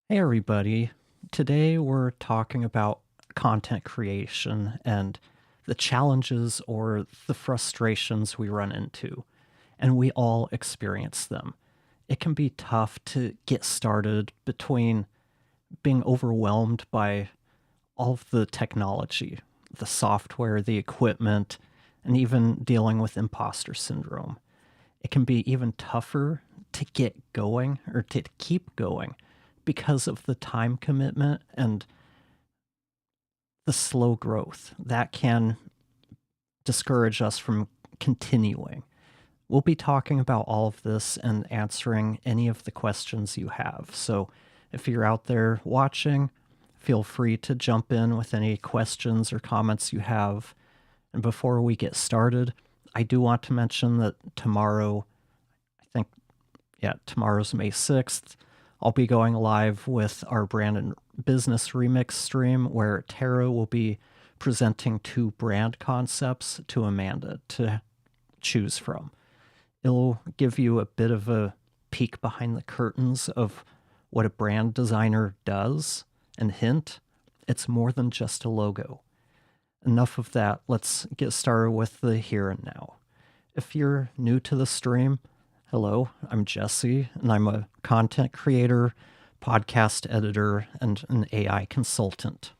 Hey everybody, today we're talking about content creation and the challenges or the frustrations we run into, and we all experience them. It can be tough to get started between being overwhelmed by all of the technology, the software, the equipment, and even dealing with imposter syndrome. It can be even tougher to get going or to keep going because of the time commitment and the slow growth that can discourage us from continuing. We'll be talking about all of this and answering any of the questions you have. So if you're out there watching, feel free to jump in with any questions or comments you have. And before we get started, I do want to mention that tomorrow, tomorrow's May 6th, I'll be going live with our brand and business remix stream where Tara will be presenting 2 brand concepts to Amanda to choose from. It'll give you a bit of a peek behind the curtains of what a brand designer does, and hint, it's more than just a logo. Enough of that, let's get started with the here and now. If you're new to the stream, hello, I'm Jesse, and I'm a content creator, podcast editor, and an AI consultant.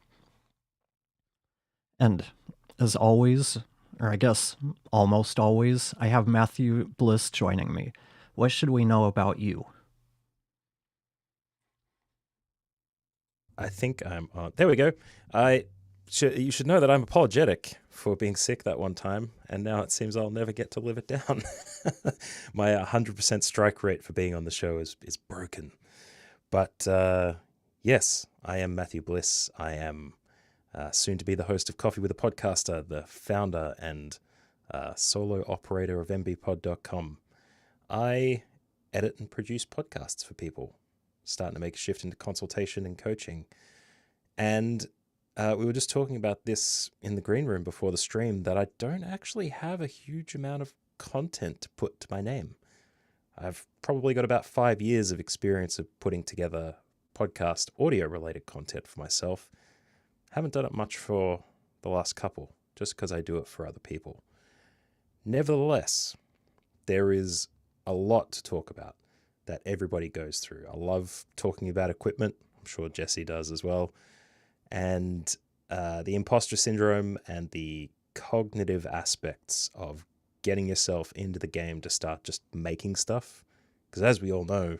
And as always, or I guess almost always, I have Matthew Bliss joining me. What should we know about you? I think I'm on. There we go. You should know that I'm apologetic for being sick that one time, and now it seems I'll never get to live it down. My 100% strike rate for being on the show is broken. But yes, I am Matthew Bliss. I am soon to be the host of Coffee with a Podcaster, the founder and solo operator of mbpod.com. I edit and produce podcasts for people, starting to make a shift into consultation and coaching. And we were just talking about this in the green room before the stream, that I don't actually have a huge amount of content to put to my name. I've probably got about 5 years of experience of putting together podcast audio related content for myself. Haven't done it much for the last couple, just because I do it for other people. Nevertheless, there is a lot to talk about that everybody goes through. I love talking about equipment. I'm sure Jesse does as well. And the imposter syndrome and the cognitive aspects of getting yourself into the game to start just making stuff. Because as we all know,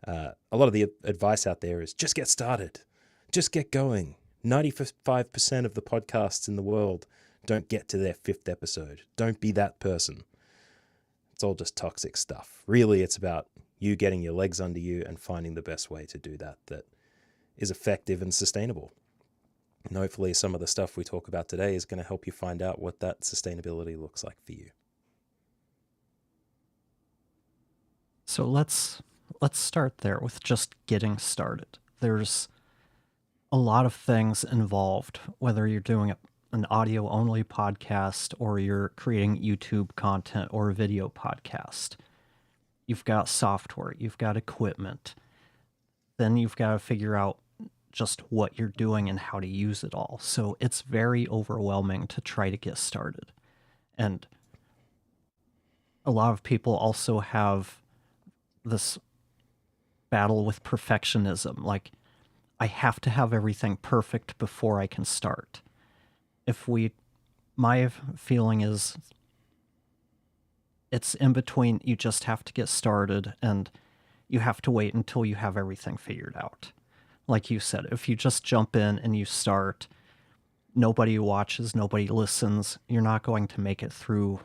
a lot of the advice out there is just get started, just get going. 95% of the podcasts in the world don't get to their 5th episode. Don't be that person. It's all just toxic stuff. Really, it's about you getting your legs under you and finding the best way to do that is effective and sustainable. And hopefully some of the stuff we talk about today is going to help you find out what that sustainability looks like for you. So let's start there with just getting started. There's a lot of things involved, whether you're doing an audio-only podcast or you're creating YouTube content or a video podcast. You've got software, you've got equipment. Then you've got to figure out just what you're doing and how to use it all. So it's very overwhelming to try to get started. And a lot of people also have this battle with perfectionism. Like, I have to have everything perfect before I can start. My feeling is it's in between. You just have to get started and you have to wait until you have everything figured out. Like you said, if you just jump in and you start, nobody watches, nobody listens, you're not going to make it through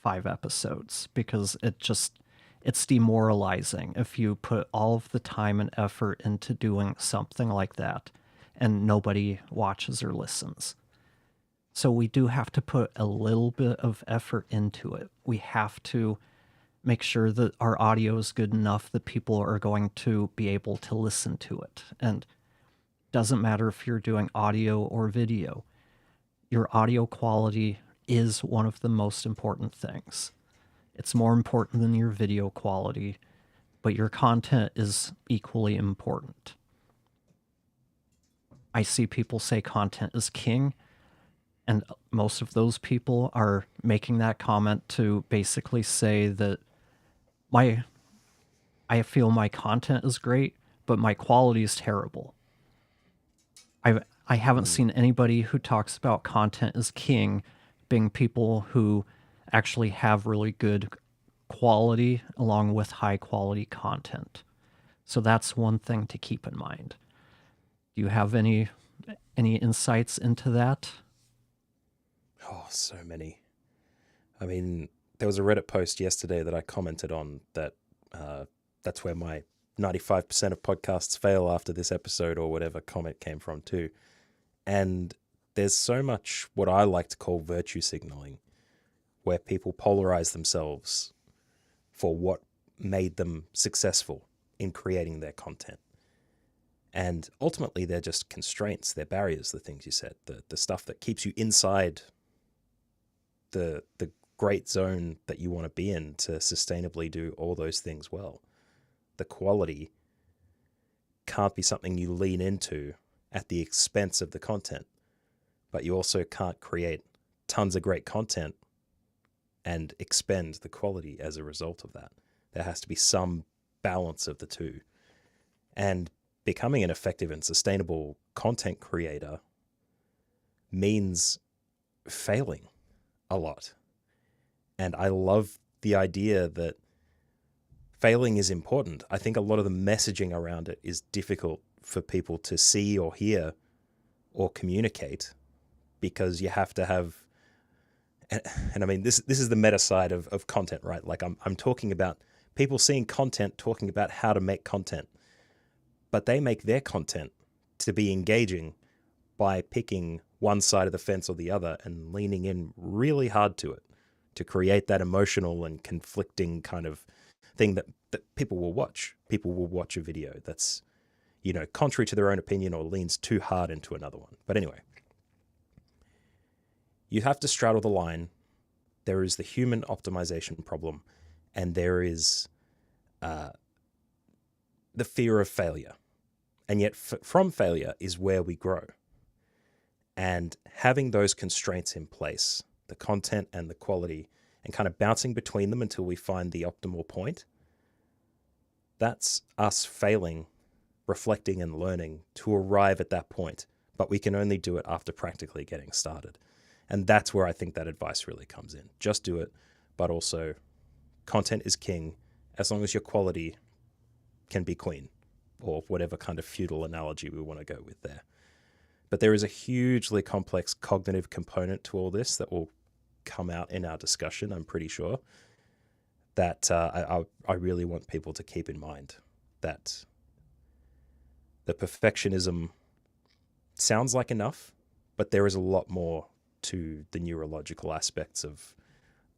5 episodes because it's demoralizing if you put all of the time and effort into doing something like that and nobody watches or listens. So we do have to put a little bit of effort into it. We have to make sure that our audio is good enough that people are going to be able to listen to it. And it doesn't matter if you're doing audio or video. Your audio quality is one of the most important things. It's more important than your video quality, but your content is equally important. I see people say content is king, and most of those people are making that comment to basically say that I feel my content is great, but my quality is terrible. I haven't seen anybody who talks about content as king being people who actually have really good quality along with high quality content. So that's one thing to keep in mind. Do you have any insights into that? Oh, so many. I mean, there was a Reddit post yesterday that I commented on that's where my 95% of podcasts fail after this episode or whatever comment came from too. And there's so much what I like to call virtue signaling, where people polarize themselves for what made them successful in creating their content. And ultimately, they're just constraints, they're barriers, the things you said, the stuff that keeps you inside the great zone that you want to be in to sustainably do all those things well. The quality can't be something you lean into at the expense of the content, but you also can't create tons of great content and expend the quality as a result of that. There has to be some balance of the two. And becoming an effective and sustainable content creator means failing a lot. And I love the idea that failing is important. I think a lot of the messaging around it is difficult for people to see or hear or communicate because you have to have, and I mean, this is the meta side of content, right? Like I'm talking about people seeing content, talking about how to make content, but they make their content to be engaging by picking one side of the fence or the other and leaning in really hard to it to create that emotional and conflicting kind of thing that people will watch. People will watch a video that's, contrary to their own opinion or leans too hard into another one. But anyway, you have to straddle the line. There is the human optimization problem, and there is the fear of failure. And yet from failure is where we grow. And having those constraints in place, the content and the quality, and kind of bouncing between them until we find the optimal point, that's us failing reflecting and learning to arrive at that point, but we can only do it after practically getting started. And that's where I think that advice really comes in. Just do it, but also content is king as long as your quality can be queen, or whatever kind of feudal analogy we want to go with there. But there is a hugely complex cognitive component to all this that will come out in our discussion, I'm pretty sure, that I really want people to keep in mind, that the perfectionism sounds like enough, but there is a lot more to the neurological aspects of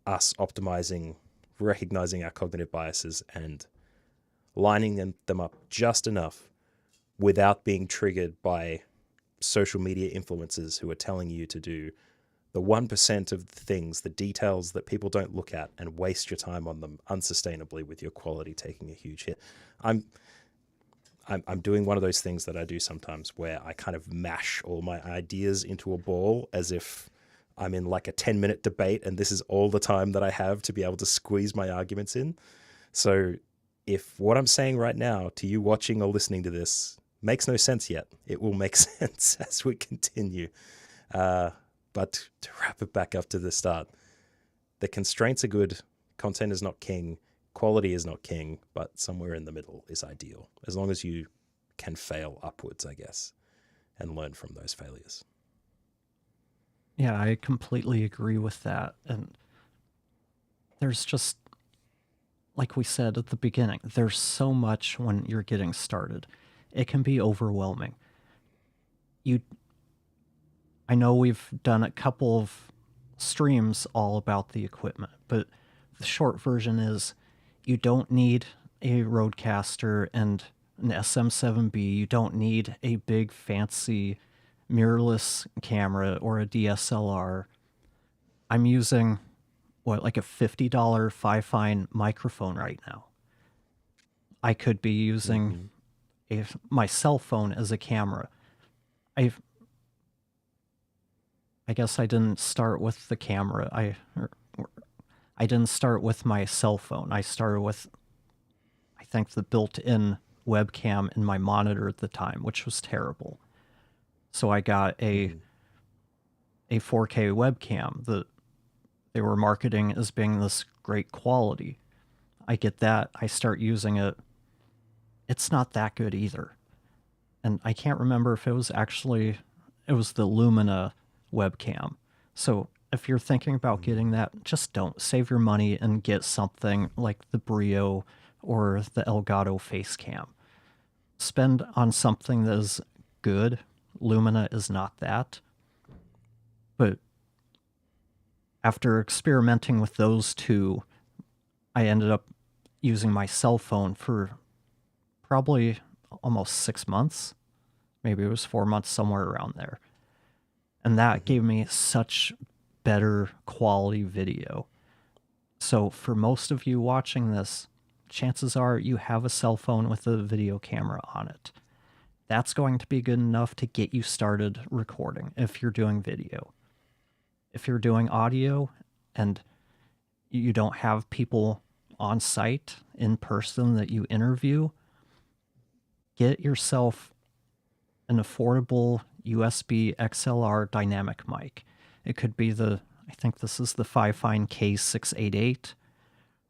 us optimizing, recognizing our cognitive biases and lining them up just enough without being triggered by social media influencers who are telling you to do the 1% of the things, the details that people don't look at, and waste your time on them unsustainably with your quality taking a huge hit. I'm doing one of those things that I do sometimes where I kind of mash all my ideas into a ball as if I'm in like a 10-minute debate and this is all the time that I have to be able to squeeze my arguments in. So if what I'm saying right now to you watching or listening to this makes no sense yet, it will make sense as we continue. But to wrap it back up to the start, the constraints are good. Content is not king. Quality is not king, but somewhere in the middle is ideal, as long as you can fail upwards, I guess, and learn from those failures. Yeah, I completely agree with that. And there's just, like we said at the beginning, there's so much when you're getting started. It can be overwhelming. I know we've done a couple of streams all about the equipment, but the short version is you don't need a Rodecaster and an SM7B. You don't need a big fancy mirrorless camera or a DSLR. I'm using like a $50 Fifine microphone right now. I could be using my cell phone as a camera. I guess I didn't start with the camera. I didn't start with my cell phone. I started with, I think, the built-in webcam in my monitor at the time, which was terrible. So I got a 4K webcam that they were marketing as being this great quality. I get that. I start using it. It's not that good either. And I can't remember if it was the Lumina webcam. So if you're thinking about getting that, just don't. Save your money and get something like the Brio or the Elgato face cam. Spend on something that is good. Lumina is not that. But after experimenting with those two, I ended up using my cell phone for probably almost 6 months. Maybe it was 4 months, somewhere around there. And that gave me such better quality video. So for most of you watching this, chances are you have a cell phone with a video camera on it. That's going to be good enough to get you started recording if you're doing video. If you're doing audio and you don't have people on site in person that you interview, get yourself an affordable USB XLR dynamic mic. It could be I think this is the Fifine K688.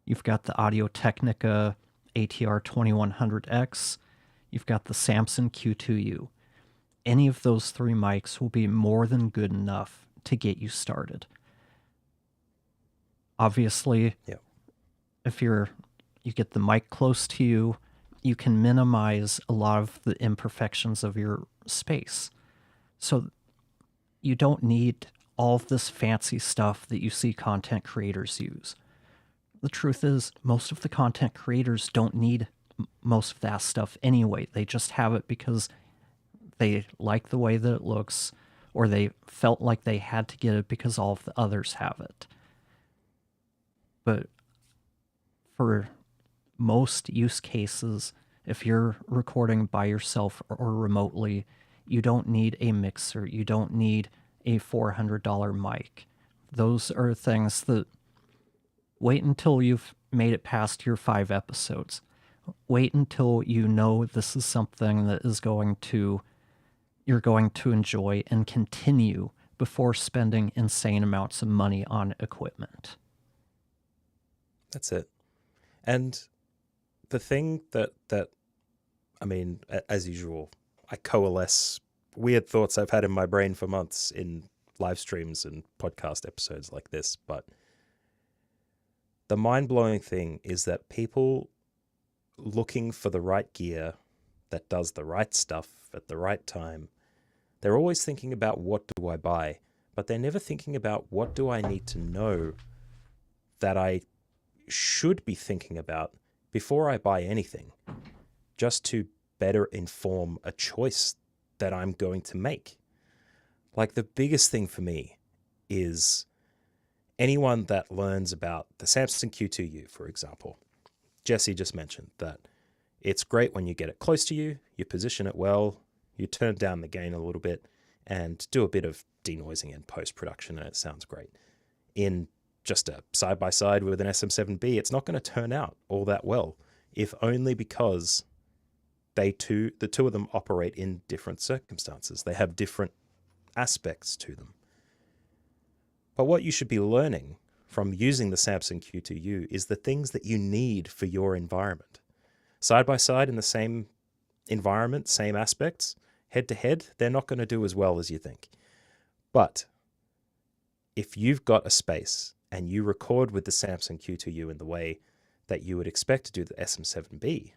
You've got the Audio-Technica ATR 2100X. You've got the Samson Q2U. Any of those three mics will be more than good enough to get you started. Obviously, if you get the mic close to you, you can minimize a lot of the imperfections of your space. So you don't need all of this fancy stuff that you see content creators use. The truth is, most of the content creators don't need most of that stuff anyway. They just have it because they like the way that it looks, or they felt like they had to get it because all of the others have it. But for most use cases, if you're recording by yourself or remotely, you don't need a mixer. You don't need a $400 mic. Those are things that wait until you've made it past your 5 episodes. Wait until you know this is something that you're going to enjoy and continue before spending insane amounts of money on equipment. That's it. And the thing that I mean, as usual, I coalesce weird thoughts I've had in my brain for months in live streams and podcast episodes like this, but the mind-blowing thing is that people looking for the right gear that does the right stuff at the right time, they're always thinking about what do I buy, but they're never thinking about what do I need to know that I should be thinking about before I buy anything, just to better inform a choice that I'm going to make. Like, the biggest thing for me is anyone that learns about the Samsung Q2U, for example. Jesse just mentioned that it's great when you get it close to you, you position it well, you turn down the gain a little bit, and do a bit of denoising in post-production, and it sounds great. In just a side-by-side with an SM7B, it's not going to turn out all that well, if only because the two of them operate in different circumstances. They have different aspects to them. But what you should be learning from using the Samsung Q2U is the things that you need for your environment. Side by side in the same environment, same aspects, head to head, they're not going to do as well as you think. But if you've got a space and you record with the Samsung Q2U in the way that you would expect to do the SM7B,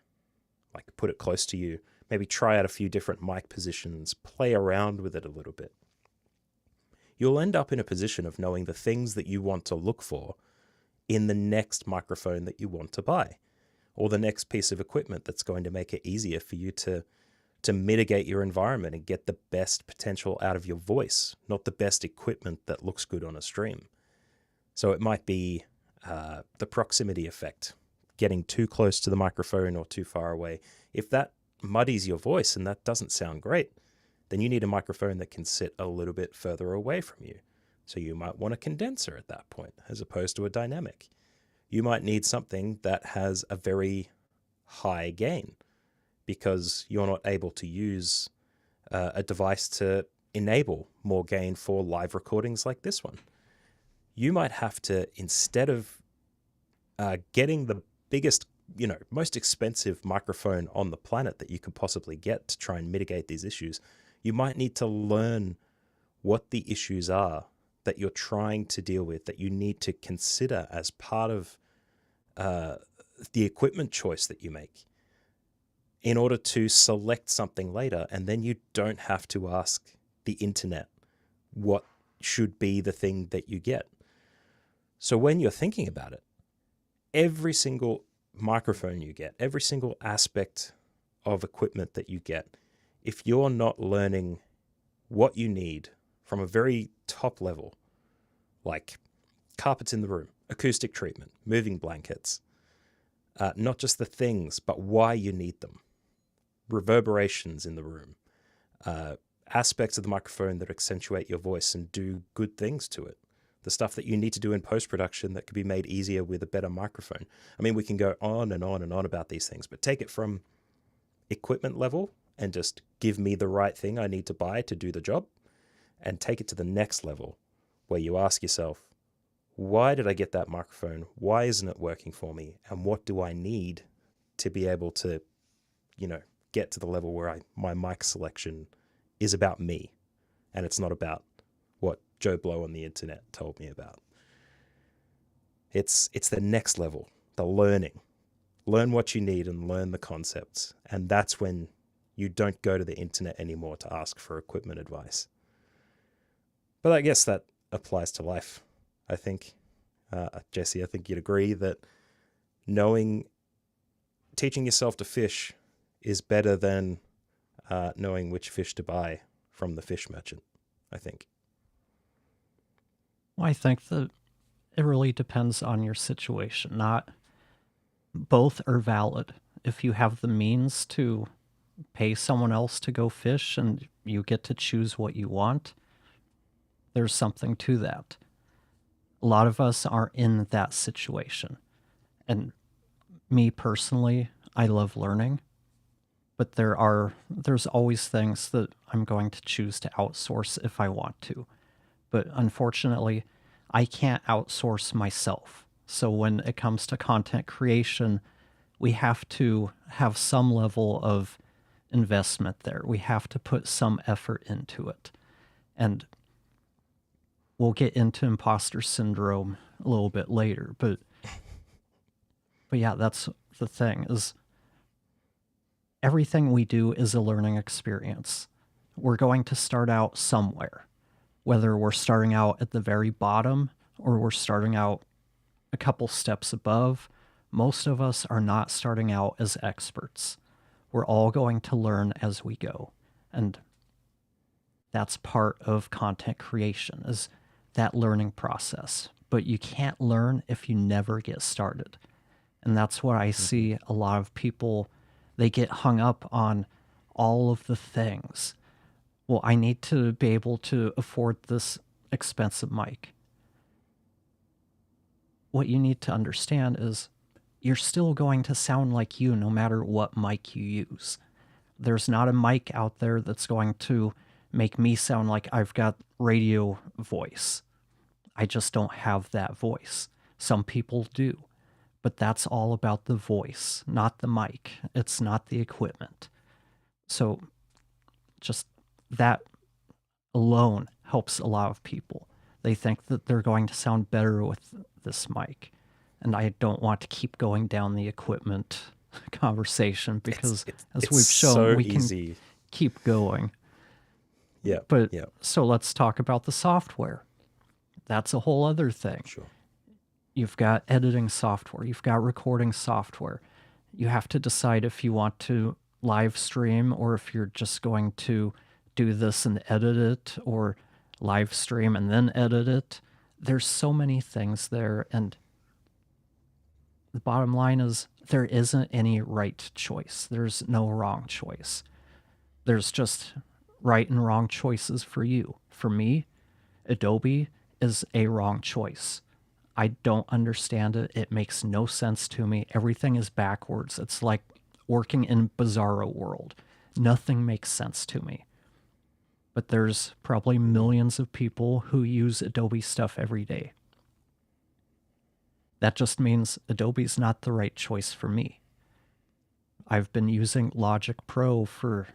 like put it close to you, maybe try out a few different mic positions, play around with it a little bit, you'll end up in a position of knowing the things that you want to look for in the next microphone that you want to buy, or the next piece of equipment that's going to make it easier for you to mitigate your environment and get the best potential out of your voice, not the best equipment that looks good on a stream. So it might be the proximity effect, getting too close to the microphone or too far away. If that muddies your voice and that doesn't sound great, then you need a microphone that can sit a little bit further away from you. So you might want a condenser at that point, as opposed to a dynamic. You might need something that has a very high gain, because you're not able to use a device to enable more gain for live recordings like this one. You might have to, instead of getting the biggest, most expensive microphone on the planet that you could possibly get to try and mitigate these issues, you might need to learn what the issues are that you're trying to deal with, that you need to consider as part of the equipment choice that you make, in order to select something later. And then you don't have to ask the internet what should be the thing that you get. So when you're thinking about it, every single microphone you get, every single aspect of equipment that you get, if you're not learning what you need from a very top level, like carpets in the room, acoustic treatment, moving blankets, not just the things, but why you need them, reverberations in the room, aspects of the microphone that accentuate your voice and do good things to it, the stuff that you need to do in post-production that could be made easier with a better microphone. I mean, we can go on and on and on about these things, but take it from equipment level and just give me the right thing I need to buy to do the job, and take it to the next level where you ask yourself, why did I get that microphone? Why isn't it working for me? And what do I need to be able to, get to the level where my mic selection is about me, and it's not about what Joe Blow on the internet told me about. It's the next level, the learning. Learn what you need and learn the concepts. And that's when you don't go to the internet anymore to ask for equipment advice. But I guess that applies to life, I think. Jesse, I think you'd agree that teaching yourself to fish is better than knowing which fish to buy from the fish merchant, I think. Well, I think that it really depends on your situation. Not both are valid. If you have the means to pay someone else to go fish and you get to choose what you want, there's something to that. A lot of us are in that situation. And me personally, I love learning, but there's always things that I'm going to choose to outsource if I want to. But unfortunately, I can't outsource myself. So when it comes to content creation, we have to have some level of investment there. We have to put some effort into it. And we'll get into imposter syndrome a little bit later, but yeah, that's the thing, is everything we do is a learning experience. We're going to start out somewhere, whether we're starting out at the very bottom or we're starting out a couple steps above. Most of us are not starting out as experts. We're all going to learn as we go. And that's part of content creation, is that learning process. But you can't learn if you never get started. And that's what I see a lot of people, they get hung up on all of the things. Well, I need to be able to afford this expensive mic. What you need to understand is you're still going to sound like you no matter what mic you use. There's not a mic out there that's going to make me sound like I've got radio voice. I just don't have that voice. Some people do. But that's all about the voice, not the mic. It's not the equipment. So just that alone helps a lot of people. They think that they're going to sound better with this mic. And I don't want to keep going down the equipment conversation because as we've shown, so we can easy. keep going. Yeah. But yeah. So let's talk about the software. That's a whole other thing. Sure. You've got editing software. You've got recording software. You have to decide if you want to live stream or if you're just going to do this and edit it, or live stream and then edit it. There's so many things there. And the bottom line is there isn't any right choice. There's no wrong choice. There's just right and wrong choices for you. For me, Adobe is a wrong choice. I don't understand it. It makes no sense to me. Everything is backwards. It's like working in Bizarro world. Nothing makes sense to me. But there's probably millions of people who use Adobe stuff every day. That just means Adobe's not the right choice for me. I've been using Logic Pro for,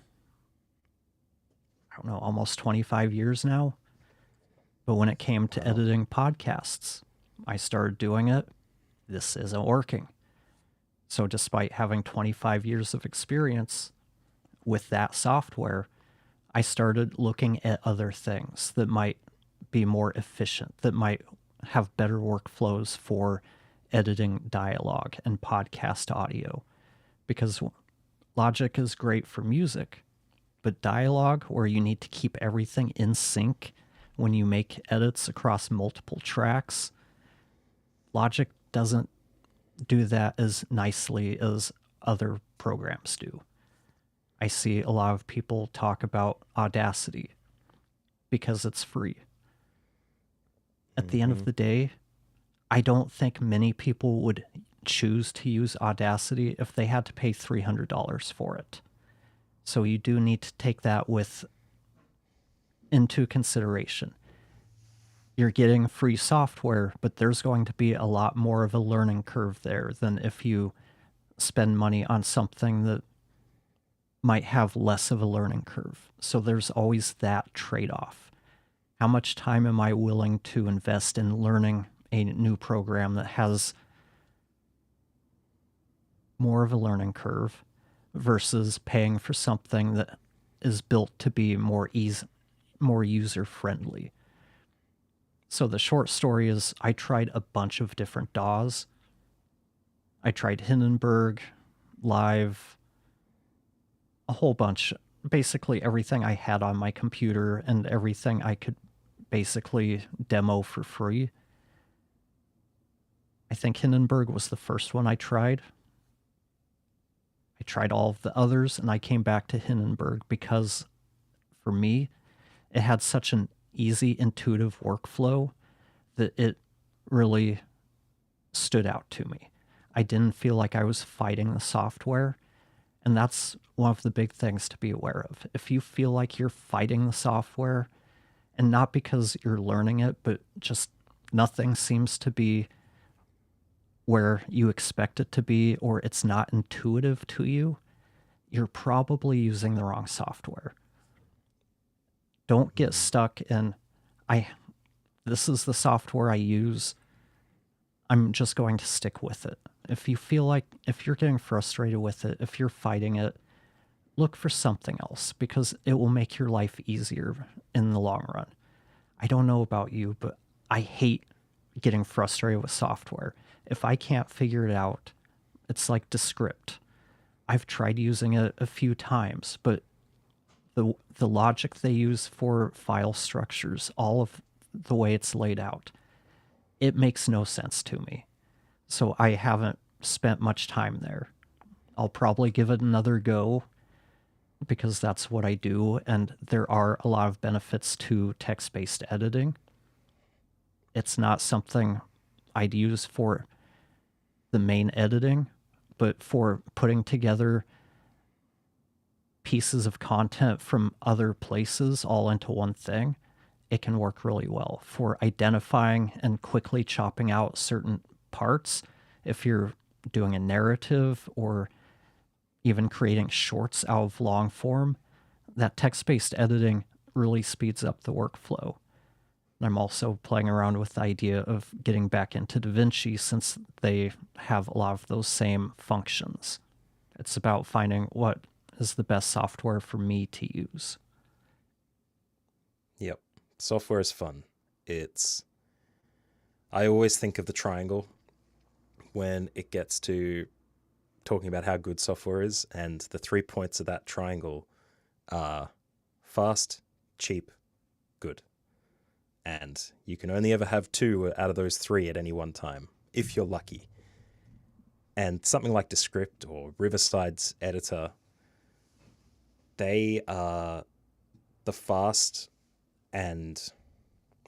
I don't know, almost 25 years now. But when it came to editing podcasts, I started doing it. This isn't working. So despite having 25 years of experience with that software, I started looking at other things that might be more efficient, that might have better workflows for editing dialogue and podcast audio. Because Logic is great for music, but dialogue, where you need to keep everything in sync when you make edits across multiple tracks, Logic doesn't do that as nicely as other programs do. I see a lot of people talk about Audacity because it's free. At the end of the day, I don't think many people would choose to use Audacity if they had to pay $300 for it. So you do need to take that into consideration. You're getting free software, but there's going to be a lot more of a learning curve there than if you spend money on something that might have less of a learning curve. So there's always that trade-off. How much time am I willing to invest in learning a new program that has more of a learning curve versus paying for something that is built to be more user-friendly? So the short story is I tried a bunch of different DAWs. I tried Hindenburg, Live, a whole bunch. Basically everything I had on my computer and everything I could basically demo for free. I think Hindenburg was the first one I tried. I tried all of the others and I came back to Hindenburg because for me, it had such an easy, intuitive workflow that it really stood out to me. I didn't feel like I was fighting the software. And that's one of the big things to be aware of. If you feel like you're fighting the software, and not because you're learning it, but just nothing seems to be where you expect it to be, or it's not intuitive to you, you're probably using the wrong software. Don't get stuck in, this is the software I use, I'm just going to stick with it. If you feel like, if you're getting frustrated with it, if you're fighting it, look for something else, because it will make your life easier in the long run. I don't know about you, but I hate getting frustrated with software. If I can't figure it out, it's like Descript. I've tried using it a few times, but the logic they use for file structures, all of the way it's laid out, it makes no sense to me. So I haven't spent much time there. I'll probably give it another go because that's what I do, and there are a lot of benefits to text-based editing. It's not something I'd use for the main editing, but for putting together pieces of content from other places all into one thing, it can work really well. For identifying and quickly chopping out certain parts, if you're doing a narrative or even creating shorts out of long form, that text-based editing really speeds up the workflow. And I'm also playing around with the idea of getting back into DaVinci since they have a lot of those same functions. It's about finding what is the best software for me to use. Yep. Software is fun. I always think of the triangle when it gets to talking about how good software is, and the 3 points of that triangle are fast, cheap, good. And you can only ever have 2 out of those 3 at any one time, if you're lucky. And something like Descript or Riverside's editor, they are the fast, and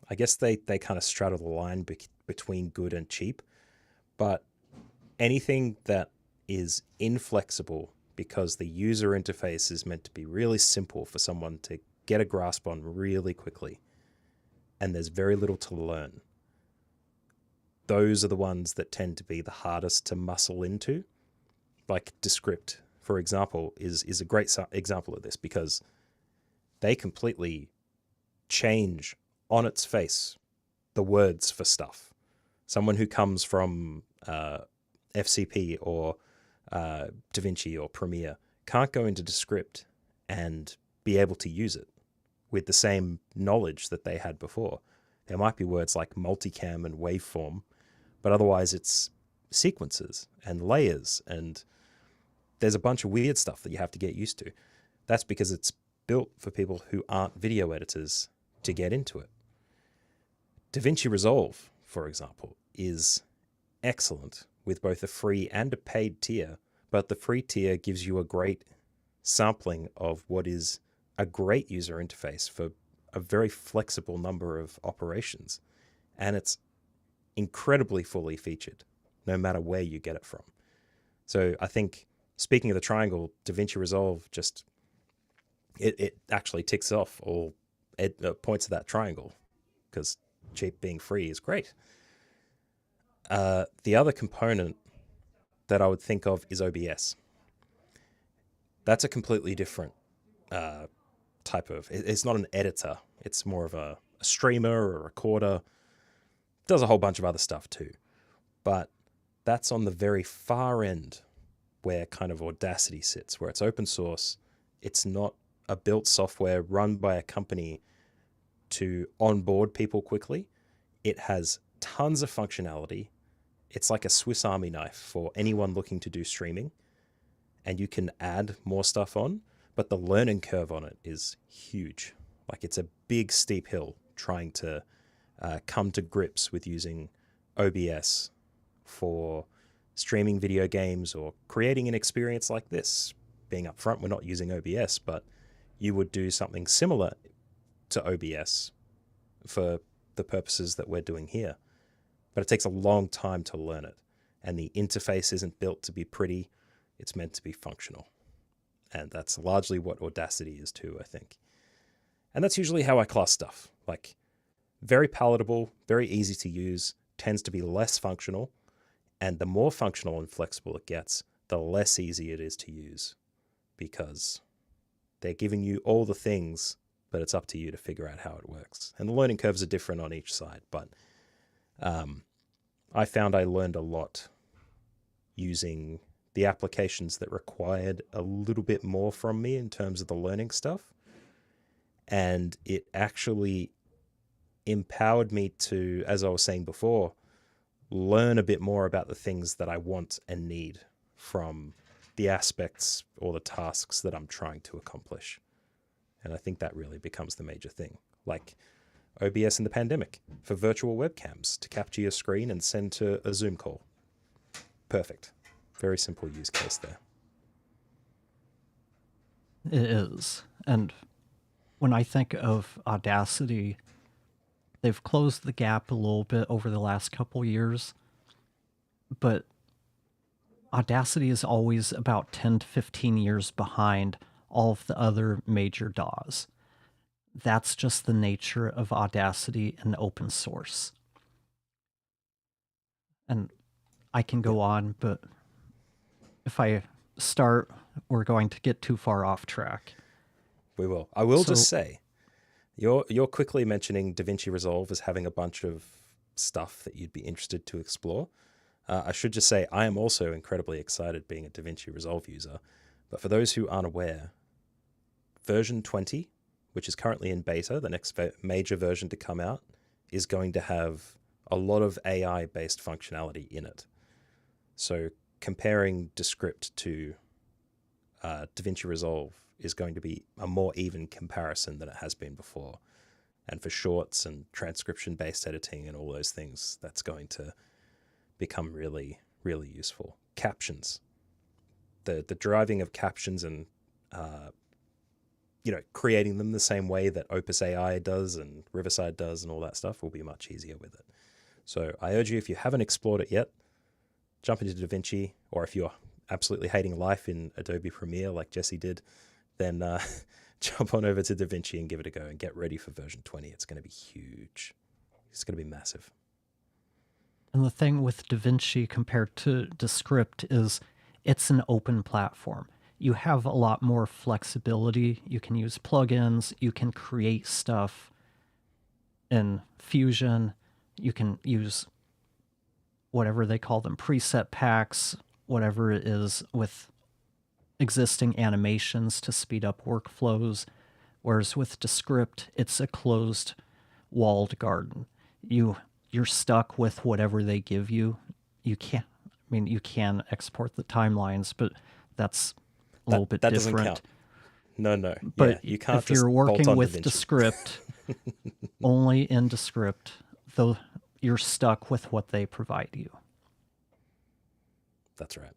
I guess they kind of straddle the line between good and cheap. But anything that is inflexible because the user interface is meant to be really simple for someone to get a grasp on really quickly, and there's very little to learn, those are the ones that tend to be the hardest to muscle into. Like Descript, for example, is a great example of this, because they completely change on its face the words for stuff. Someone who comes from FCP or DaVinci or Premiere can't go into Descript and be able to use it with the same knowledge that they had before. There might be words like multicam and waveform, but otherwise it's sequences and layers, and there's a bunch of weird stuff that you have to get used to. That's because it's built for people who aren't video editors to get into it. DaVinci Resolve, for example, is excellent with both a free and a paid tier, but the free tier gives you a great sampling of what is a great user interface for a very flexible number of operations. And it's incredibly fully featured, no matter where you get it from. So I think, speaking of the triangle, DaVinci Resolve just, it actually ticks off all points of that triangle, because cheap being free is great. The other component that I would think of is OBS. That's a completely different type of, it's not an editor. It's more of a streamer or a recorder. Does a whole bunch of other stuff too. But that's on the very far end where kind of Audacity sits, where it's open source. It's not a built software run by a company to onboard people quickly. It has tons of functionality. It's like a Swiss Army knife for anyone looking to do streaming, and you can add more stuff on, but the learning curve on it is huge. Like, it's a big steep hill trying to come to grips with using OBS for streaming video games or creating an experience like this. Being upfront, we're not using OBS, but you would do something similar to OBS for the purposes that we're doing here. But it takes a long time to learn it. and the interface isn't built to be pretty. It's meant to be functional. And that's largely what Audacity is too, I think. And that's usually how I class stuff. Like, very palatable, very easy to use, tends to be less functional. And the more functional and flexible it gets, the less easy it is to use, because they're giving you all the things, but it's up to you to figure out how it works. And the learning curves are different on each side, but I found I learned a lot using the applications that required a little bit more from me in terms of the learning stuff. And it actually empowered me to, as I was saying before, learn a bit more about the things that I want and need from the aspects or the tasks that I'm trying to accomplish. And I think that really becomes the major thing. Like OBS in the pandemic for virtual webcams to capture your screen and send to a Zoom call. Perfect. Very simple use case there. It is. And when I think of Audacity, they've closed the gap a little bit over the last couple years, but Audacity is always about 10 to 15 years behind all of the other major DAWs. That's just the nature of Audacity and open source. And I can go on, but if I start, we're going to get too far off track. We will. I will just say, you're quickly mentioning DaVinci Resolve as having a bunch of stuff that you'd be interested to explore. I should just say I am also incredibly excited being a DaVinci Resolve user. But for those who aren't aware, version 20, which is currently in beta, the next major version to come out, is going to have a lot of AI-based functionality in it. So comparing Descript to DaVinci Resolve is going to be a more even comparison than it has been before. And for shorts and transcription-based editing and all those things, that's going to become really, really useful. Captions. The driving of captions and creating them the same way that Opus AI does and Riverside does and all that stuff will be much easier with it. So I urge you, if you haven't explored it yet, jump into DaVinci, or if you're absolutely hating life in Adobe Premiere like Jesse did, then jump on over to DaVinci and give it a go and get ready for version 20. It's going to be huge. It's going to be massive. And the thing with DaVinci compared to Descript is it's an open platform. You have a lot more flexibility. You can use plugins. You can create stuff in Fusion. You can use whatever they call them, preset packs, whatever it is, with existing animations to speed up workflows. Whereas with Descript, it's a closed, walled garden. You're stuck with whatever they give you. You can export the timelines, but that's a little bit different. That doesn't count. No. But yeah, you can't if you're working with DaVinci. Descript, only in Descript, though, you're stuck with what they provide you. That's right.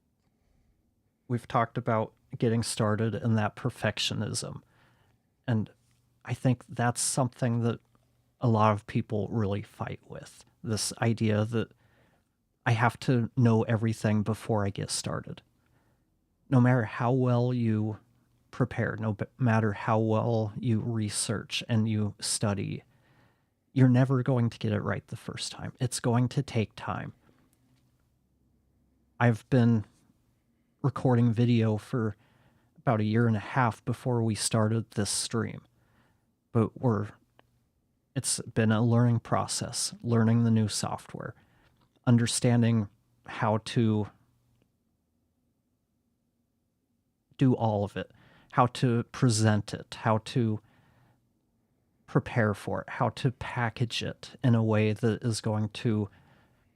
We've talked about getting started in that perfectionism. And I think that's something that a lot of people really fight with. This idea that I have to know everything before I get started. No matter how well you prepare, no matter how well you research and you study, you're never going to get it right the first time. It's going to take time. I've been recording video for about 1.5 years before we started this stream. But it's been a learning process, learning the new software, understanding how to do all of it, how to present it, how to prepare for it, how to package it in a way that is going to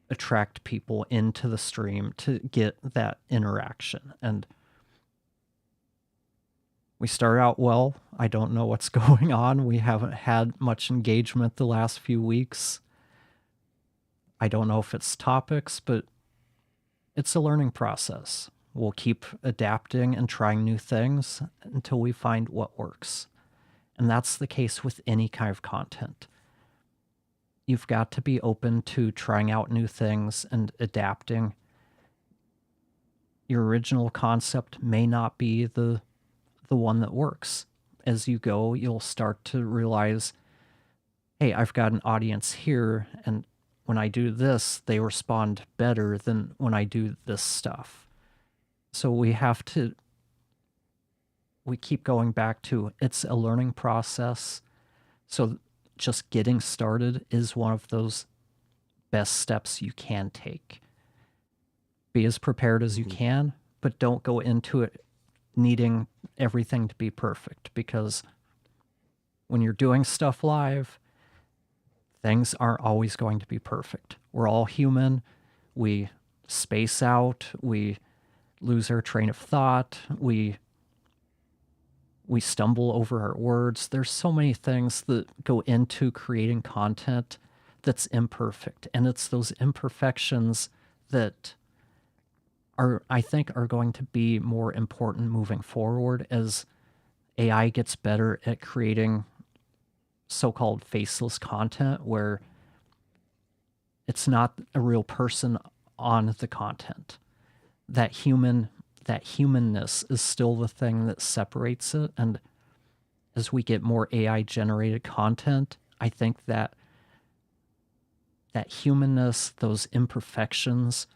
attract people into the stream to get that interaction. And we start out well. I don't know what's going on. We haven't had much engagement the last few weeks. I don't know if it's topics, but it's a learning process. We'll keep adapting and trying new things until we find what works. And that's the case with any kind of content. You've got to be open to trying out new things and adapting. Your original concept may not be the one that works. As you go, you'll start to realize, hey, I've got an audience here, and when I do this, they respond better than when I do this stuff. So we keep going back to it's a learning process. So just getting started is one of those best steps you can take. Be as prepared as you can, but don't go into it needing everything to be perfect, because when you're doing stuff live, things aren't always going to be perfect. We're all human. We space out. We lose our train of thought. We stumble over our words. There's so many things that go into creating content that's imperfect. And it's those imperfections that I think are going to be more important moving forward as AI gets better at creating so-called faceless content where it's not a real person on the content. That humanness is still the thing that separates it. And as we get more AI generated content, I think that humanness, those imperfections,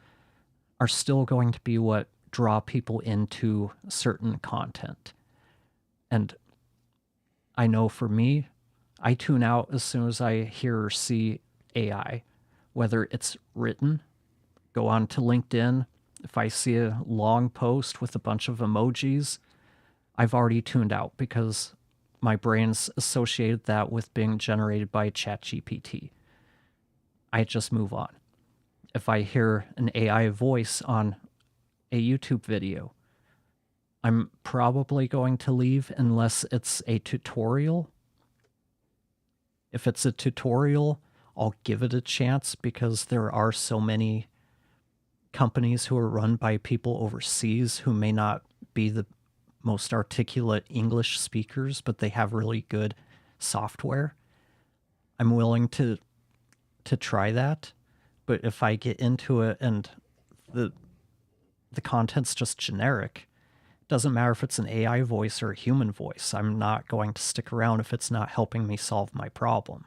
are still going to be what draw people into certain content. And I know for me, I tune out as soon as I hear or see AI, whether it's written, go on to LinkedIn. If I see a long post with a bunch of emojis, I've already tuned out because my brain's associated that with being generated by ChatGPT. I just move on. If I hear an AI voice on a YouTube video, I'm probably going to leave unless it's a tutorial. If it's a tutorial, I'll give it a chance because there are so many companies who are run by people overseas who may not be the most articulate English speakers, but they have really good software. I'm willing to try that. But if I get into it and the content's just generic, it doesn't matter if it's an AI voice or a human voice. I'm not going to stick around if it's not helping me solve my problem.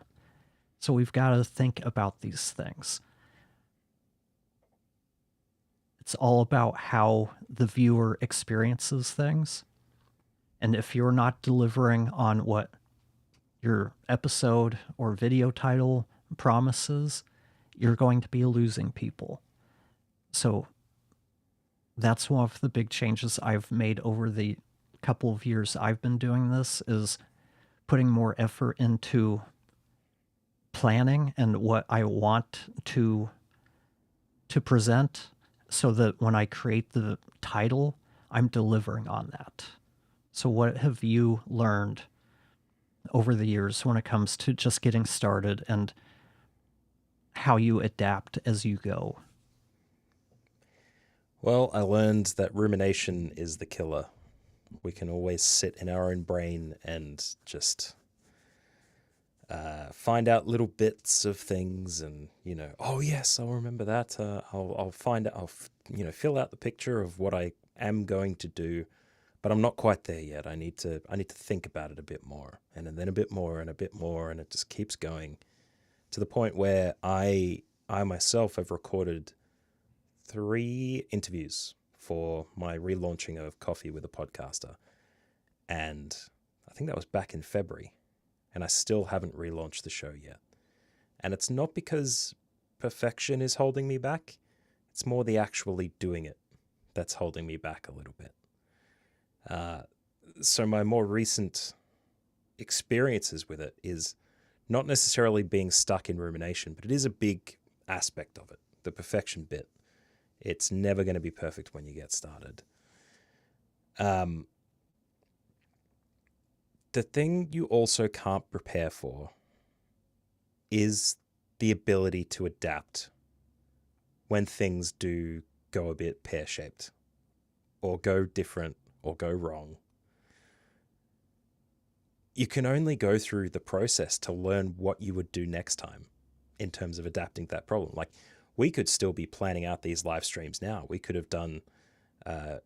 So we've got to think about these things. It's all about how the viewer experiences things. And if you're not delivering on what your episode or video title promises, you're going to be losing people. So that's one of the big changes I've made over the couple of years I've been doing this, is putting more effort into planning and what I want to present, so that when I create the title, I'm delivering on that. So what have you learned over the years when it comes to just getting started and how you adapt as you go? Well, I learned that rumination is the killer. We can always sit in our own brain and just find out little bits of things, and oh yes, I'll remember that. I'll find out. I'll fill out the picture of what I am going to do, but I'm not quite there yet. I need to think about it a bit more, and then a bit more, and a bit more, and it just keeps going to the point where I myself have recorded 3 interviews for my relaunching of Coffee with a Podcaster, and I think that was back in February. And I still haven't relaunched the show yet. And it's not because perfection is holding me back. It's more the actually doing it that's holding me back a little bit. So my more recent experiences with it is not necessarily being stuck in rumination, but it is a big aspect of it, the perfection bit. It's never going to be perfect when you get started. The thing you also can't prepare for is the ability to adapt when things do go a bit pear-shaped or go different or go wrong. You can only go through the process to learn what you would do next time in terms of adapting to that problem. Like, we could still be planning out these live streams now. We could have done a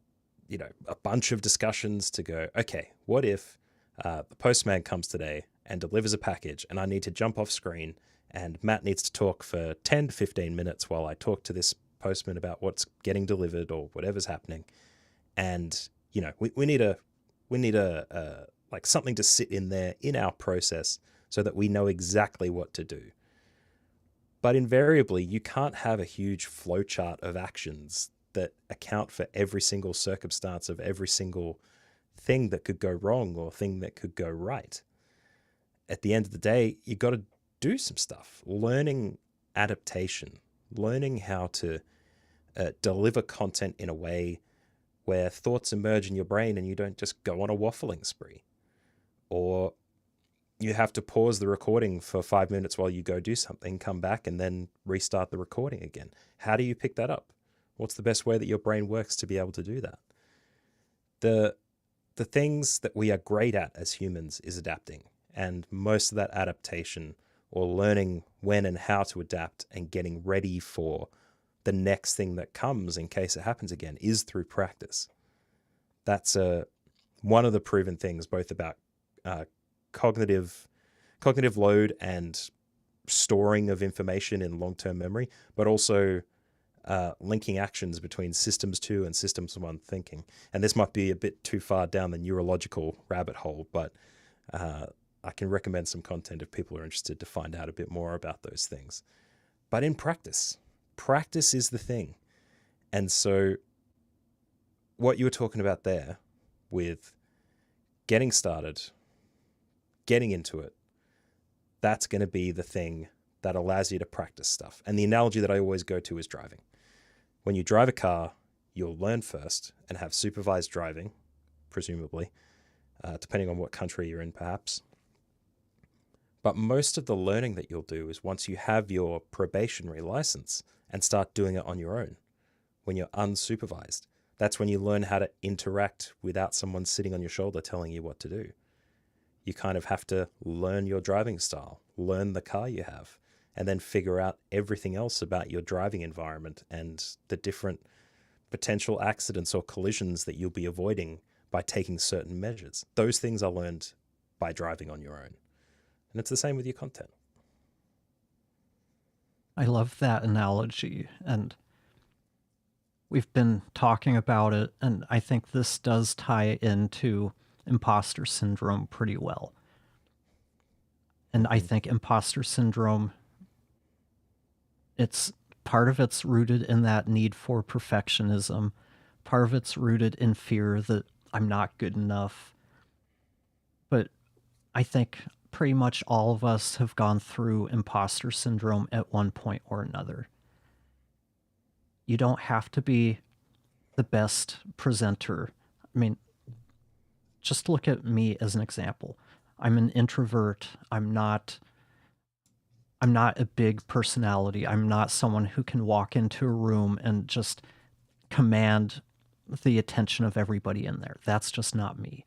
bunch of discussions to go, okay, what if the postman comes today and delivers a package and I need to jump off screen and Matt needs to talk for 10 to 15 minutes while I talk to this postman about what's getting delivered or whatever's happening. And, we need a like something to sit in there in our process so that we know exactly what to do. But invariably, you can't have a huge flowchart of actions that account for every single circumstance of every single thing that could go wrong or thing that could go right. At the end of the day, you got to do some stuff. Learning adaptation, learning how to deliver content in a way where thoughts emerge in your brain and you don't just go on a waffling spree. Or you have to pause the recording for 5 minutes while you go do something, come back, and then restart the recording again. How do you pick that up? What's the best way that your brain works to be able to do that? The things that we are great at as humans is adapting. And most of that adaptation or learning when and how to adapt and getting ready for the next thing that comes in case it happens again is through practice. That's one of the proven things, both about cognitive load and storing of information in long-term memory, but also linking actions between systems 2 and systems 1 thinking. And this might be a bit too far down the neurological rabbit hole, but I can recommend some content if people are interested to find out a bit more about those things. But in practice is the thing. And so what you were talking about there with getting started, getting into it, that's going to be the thing that allows you to practice stuff. And the analogy that I always go to is driving. When you drive a car, you'll learn first and have supervised driving, presumably, depending on what country you're in, perhaps. But most of the learning that you'll do is once you have your probationary license and start doing it on your own, when you're unsupervised. That's when you learn how to interact without someone sitting on your shoulder telling you what to do. You kind of have to learn your driving style, learn the car you have, and then figure out everything else about your driving environment and the different potential accidents or collisions that you'll be avoiding by taking certain measures. Those things are learned by driving on your own. And it's the same with your content. I love that analogy, and we've been talking about it, and I think this does tie into imposter syndrome pretty well. And I think imposter syndrome, part of it's rooted in that need for perfectionism. Part of it's rooted in fear that I'm not good enough. But I think pretty much all of us have gone through imposter syndrome at one point or another. You don't have to be the best presenter. I mean, just look at me as an example. I'm an introvert. I'm not a big personality. I'm not someone who can walk into a room and just command the attention of everybody in there. That's just not me.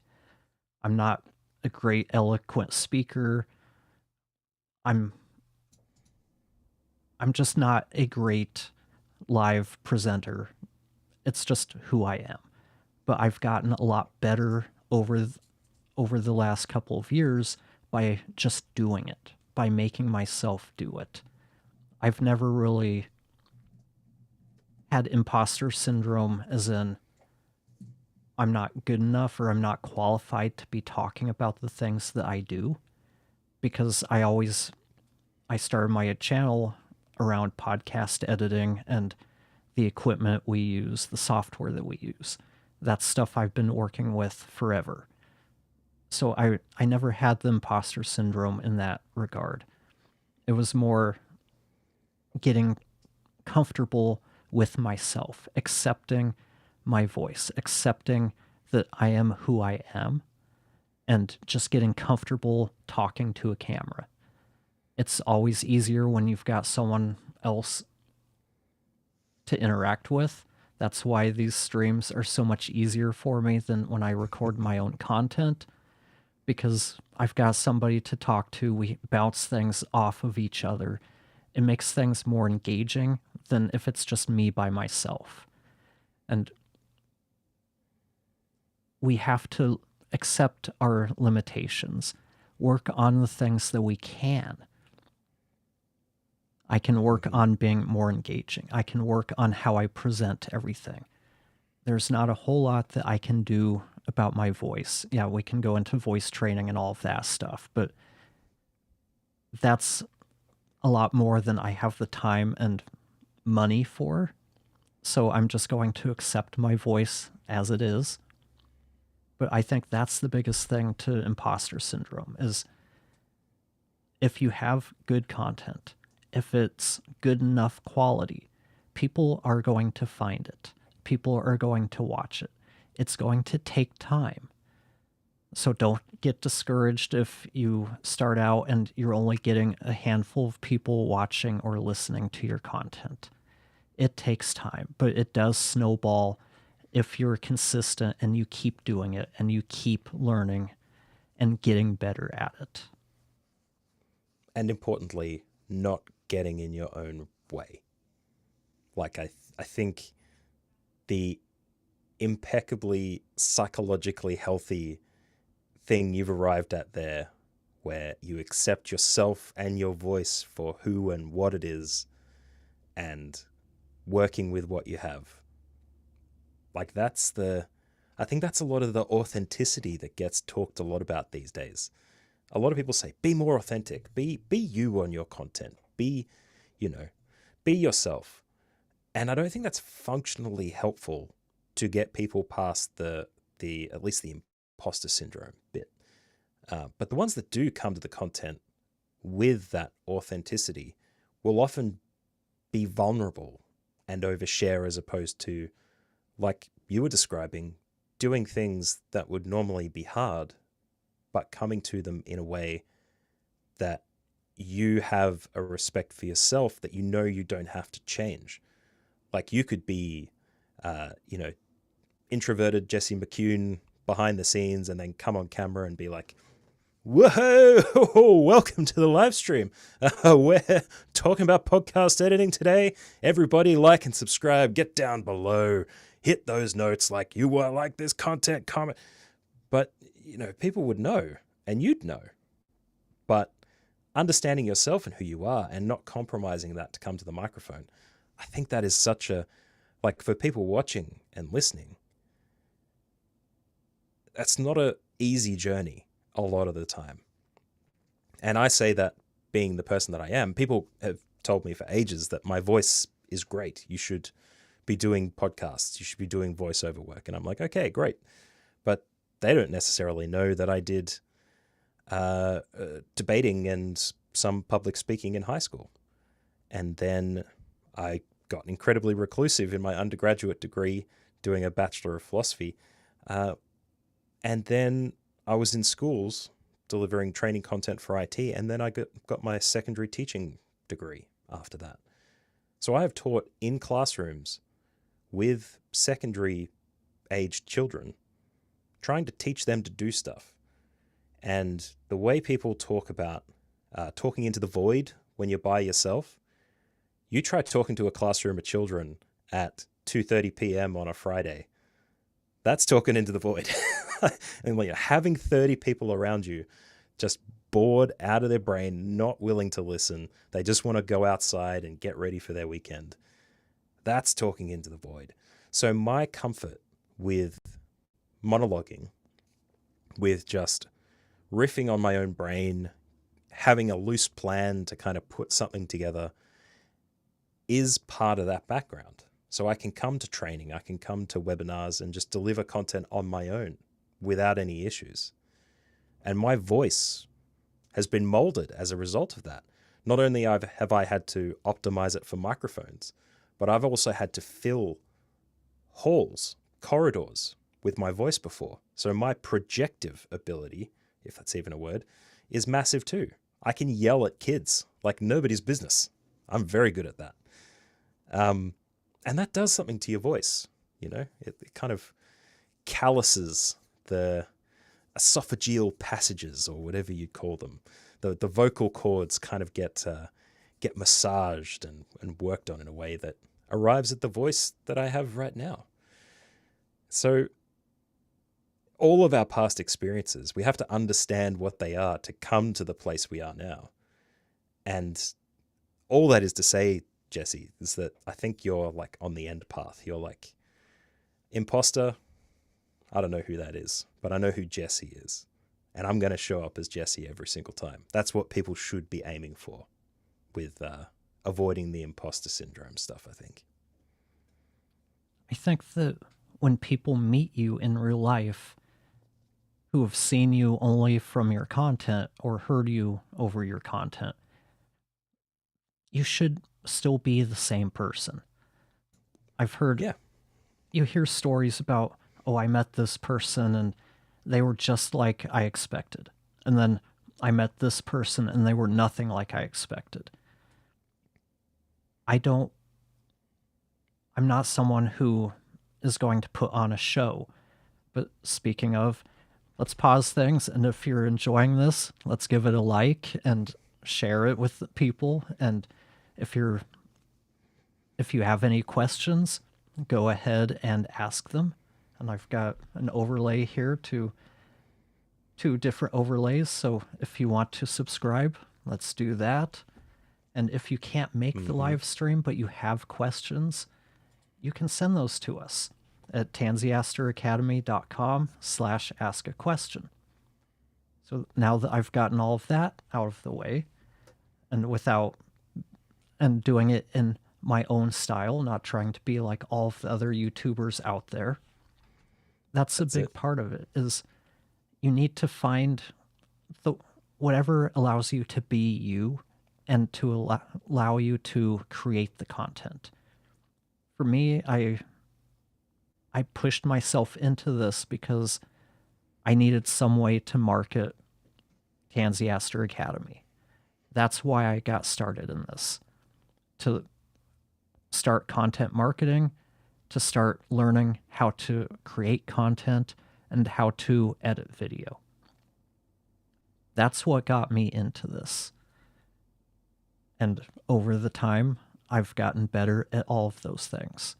I'm not a great eloquent speaker. I'm just not a great live presenter. It's just who I am. But I've gotten a lot better over the last couple of years by just doing it, by making myself do it. I've never really had imposter syndrome as in I'm not good enough or I'm not qualified to be talking about the things that I do, because I started my channel around podcast editing and the equipment we use, the software that we use. That's stuff I've been working with forever. So I never had the imposter syndrome in that regard. It was more getting comfortable with myself, accepting my voice, accepting that I am who I am, and just getting comfortable talking to a camera. It's always easier when you've got someone else to interact with. That's why these streams are so much easier for me than when I record my own content, because I've got somebody to talk to. We bounce things off of each other. It makes things more engaging than if it's just me by myself. And we have to accept our limitations, work on the things that we can. I can work on being more engaging. I can work on how I present everything. There's not a whole lot that I can do about my voice. Yeah, we can go into voice training and all of that stuff, but that's a lot more than I have the time and money for. So I'm just going to accept my voice as it is. But I think that's the biggest thing to imposter syndrome is if you have good content, if it's good enough quality, people are going to find it. People are going to watch it. It's going to take time. So don't get discouraged if you start out and you're only getting a handful of people watching or listening to your content. It takes time, but it does snowball if you're consistent and you keep doing it and you keep learning and getting better at it. And importantly, not getting in your own way. Like I think the impeccably psychologically healthy thing you've arrived at there, where you accept yourself and your voice for who and what it is, and working with what you have. Like I think that's a lot of the authenticity that gets talked a lot about these days. A lot of people say, be more authentic, be you on your content, be yourself. And I don't think that's functionally helpful to get people past the at least the imposter syndrome bit. But the ones that do come to the content with that authenticity will often be vulnerable and overshare, as opposed to, like you were describing, doing things that would normally be hard, but coming to them in a way that you have a respect for yourself that you know you don't have to change. Like you could be, introverted Jesse McCune behind the scenes and then come on camera and be like, whoa, welcome to the live stream. We're talking about podcast editing today. Everybody like and subscribe, get down below, hit those notes like you like this content, comment. But, people would know and you'd know. But understanding yourself and who you are and not compromising that to come to the microphone, I think that is such a, like for people watching and listening, that's not an easy journey a lot of the time. And I say that being the person that I am, people have told me for ages that my voice is great. You should be doing podcasts. You should be doing voiceover work. And I'm like, okay, great. But they don't necessarily know that I did debating and some public speaking in high school. And then I got incredibly reclusive in my undergraduate degree doing a Bachelor of Philosophy. And then I was in schools delivering training content for IT, and then I got my secondary teaching degree after that. So I have taught in classrooms with secondary aged children, trying to teach them to do stuff. And the way people talk about talking into the void when you're by yourself, you try talking to a classroom of children at 2:30 p.m. on a Friday. That's talking into the void. And when you're having 30 people around you, just bored out of their brain, not willing to listen, they just want to go outside and get ready for their weekend. That's talking into the void. So my comfort with monologuing, with just riffing on my own brain, having a loose plan to kind of put something together, is part of that background. So I can come to training, I can come to webinars and just deliver content on my own without any issues. And my voice has been molded as a result of that. Not only have I had to optimize it for microphones, but I've also had to fill halls, corridors with my voice before. So my projective ability, if that's even a word, is massive too. I can yell at kids like nobody's business. I'm very good at that. And that does something to your voice. It kind of calluses the esophageal passages, or whatever you call them. The vocal cords kind of get massaged and worked on in a way that arrives at the voice that I have right now. So all of our past experiences, we have to understand what they are to come to the place we are now. And all that is to say, Jesse, is that I think you're like on the end path. You're like Imposter. I don't know who that is, but I know who Jesse is. And I'm going to show up as Jesse every single time. That's what people should be aiming for with avoiding the imposter syndrome stuff, I think. I think that when people meet you in real life who have seen you only from your content or heard you over your content, you should still be the same person. I've heard, you hear stories about, oh, I met this person and they were just like I expected. And then I met this person and they were nothing like I expected. I'm not someone who is going to put on a show. But speaking of, let's pause things. And if you're enjoying this, let's give it a like and share it with people. And if you have any questions, go ahead and ask them. And I've got an overlay here to two different overlays. So if you want to subscribe, let's do that. And if you can't make the live stream, but you have questions, you can send those to us at tanziasteracademy.com/ask-a-question. So now that I've gotten all of that out of the way, and doing it in my own style, not trying to be like all of the other YouTubers out there, that's a big part of it, is you need to find whatever allows you to be you and to allow you to create the content. For me, I pushed myself into this because I needed some way to market Tansy Aster Academy. That's why I got started in this. To start content marketing, to start learning how to create content and how to edit video. That's what got me into this. And over the time, I've gotten better at all of those things.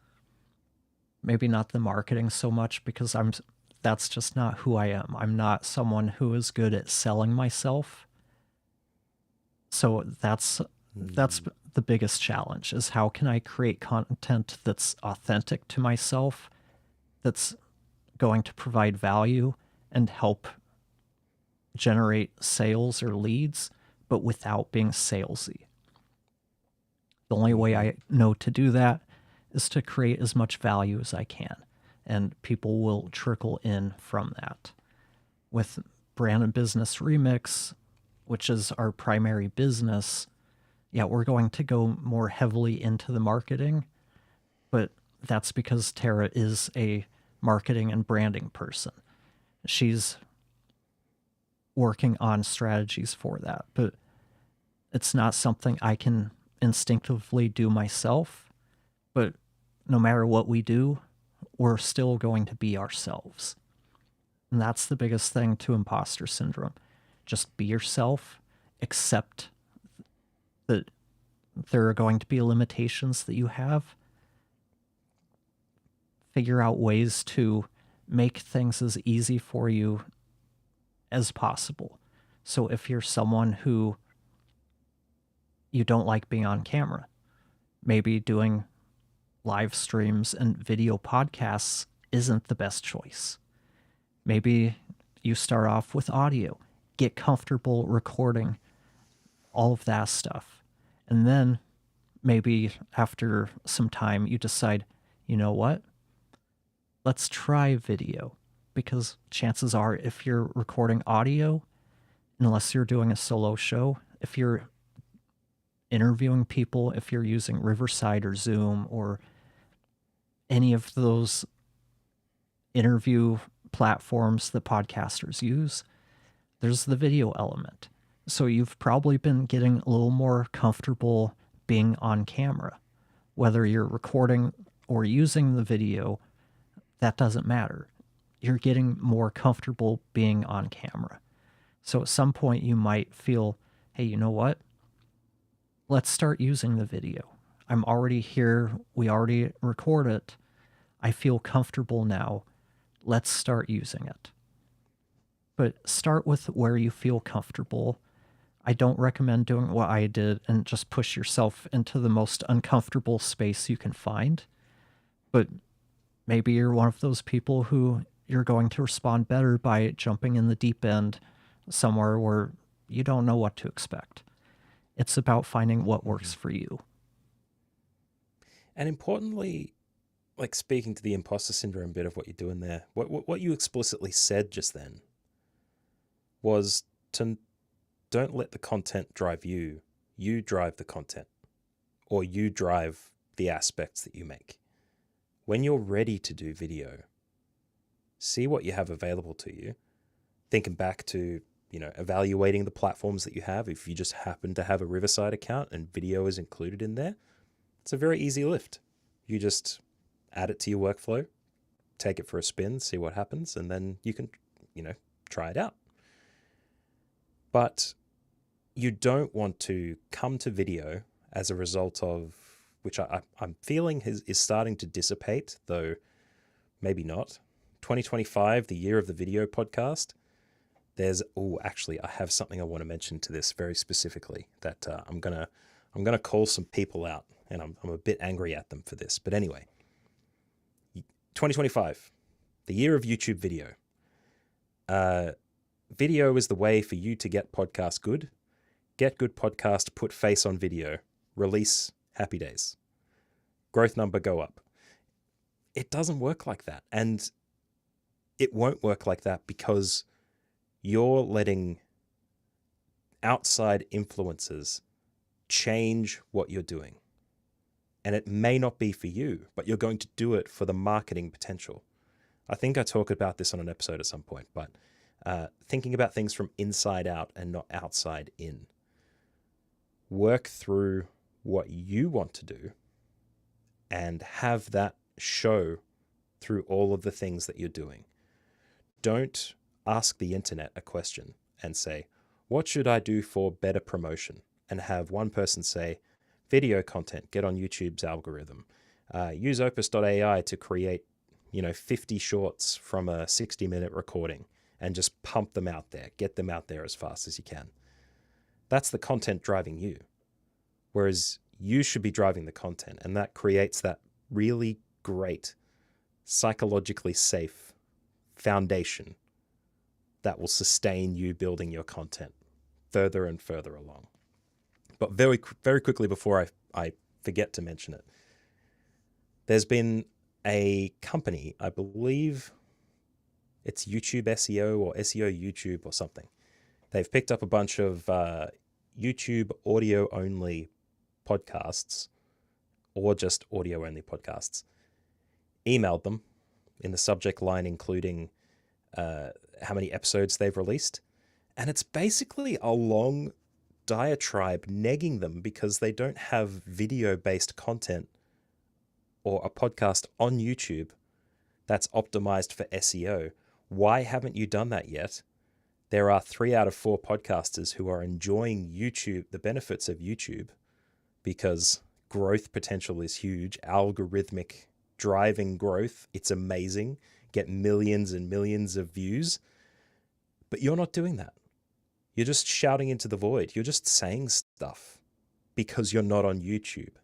Maybe not the marketing so much, because that's just not who I am. I'm not someone who is good at selling myself. So that's the biggest challenge, is how can I create content that's authentic to myself, that's going to provide value and help generate sales or leads, but without being salesy. The only way I know to do that is to create as much value as I can, and people will trickle in from that. With Brand and Business Remix, which is our primary business, we're going to go more heavily into the marketing, but that's because Tara is a marketing and branding person. She's working on strategies for that, but it's not something I can instinctively do myself. But no matter what we do, we're still going to be ourselves. And that's the biggest thing to imposter syndrome. Just be yourself, accept that there are going to be limitations that you have. Figure out ways to make things as easy for you as possible. So if you're someone who you don't like being on camera, maybe doing live streams and video podcasts isn't the best choice. Maybe you start off with audio, get comfortable recording all of that stuff. And then maybe after some time you decide, you know what? Let's try video, because chances are if you're recording audio, unless you're doing a solo show, if you're interviewing people, if you're using Riverside or Zoom or any of those interview platforms that podcasters use, there's the video element. So you've probably been getting a little more comfortable being on camera. Whether you're recording or using the video, that doesn't matter. You're getting more comfortable being on camera. So at some point you might feel, hey, you know what? Let's start using the video. I'm already here. We already record it. I feel comfortable now. Let's start using it. but start with where you feel comfortable. I don't recommend doing what I did and just push yourself into the most uncomfortable space you can find. But maybe you're one of those people who you're going to respond better by jumping in the deep end somewhere where you don't know what to expect. It's about finding what works for you. And importantly, like speaking to the imposter syndrome bit of what you're doing there, what you explicitly said just then was to don't let the content drive you. You drive the content, or you drive the aspects that you make. When you're ready to do video, see what you have available to you. Thinking back to, evaluating the platforms that you have. If you just happen to have a Riverside account and video is included in there, it's a very easy lift. You just add it to your workflow, take it for a spin, see what happens, and then you can, try it out. But you don't want to come to video as a result of, which I'm feeling is starting to dissipate, though maybe not. 2025, the year of the video podcast. Actually, I have something I want to mention to this very specifically that I'm gonna call some people out, and I'm a bit angry at them for this. But anyway, 2025, the year of YouTube video. Video is the way for you to get podcast good. Get good podcast, put face on video, release, happy days. Growth number go up. It doesn't work like that. And it won't work like that because you're letting outside influences change what you're doing. And it may not be for you, but you're going to do it for the marketing potential. I think I talked about this on an episode at some point, but thinking about things from inside out and not outside in. Work through what you want to do and have that show through all of the things that you're doing. Don't ask the internet a question and say, what should I do for better promotion? And have one person say, video content, get on YouTube's algorithm. Use opus.ai to create, 50 shorts from a 60-minute recording and just pump them out there. Get them out there as fast as you can. That's the content driving you. Whereas you should be driving the content, and that creates that really great, psychologically safe foundation that will sustain you building your content further and further along. But very, very quickly before I forget to mention it, there's been a company, I believe it's YouTube SEO or SEO YouTube or something. They've picked up a bunch of YouTube audio only podcasts or just audio only podcasts, emailed them in the subject line, including how many episodes they've released. And it's basically a long diatribe negging them because they don't have video-based content or a podcast on YouTube that's optimized for SEO. Why haven't you done that yet? There are 3 out of 4 podcasters who are enjoying YouTube, the benefits of YouTube, because growth potential is huge, algorithmic driving growth. It's amazing. Get millions and millions of views. But you're not doing that. You're just shouting into the void. You're just saying stuff because you're not on YouTube.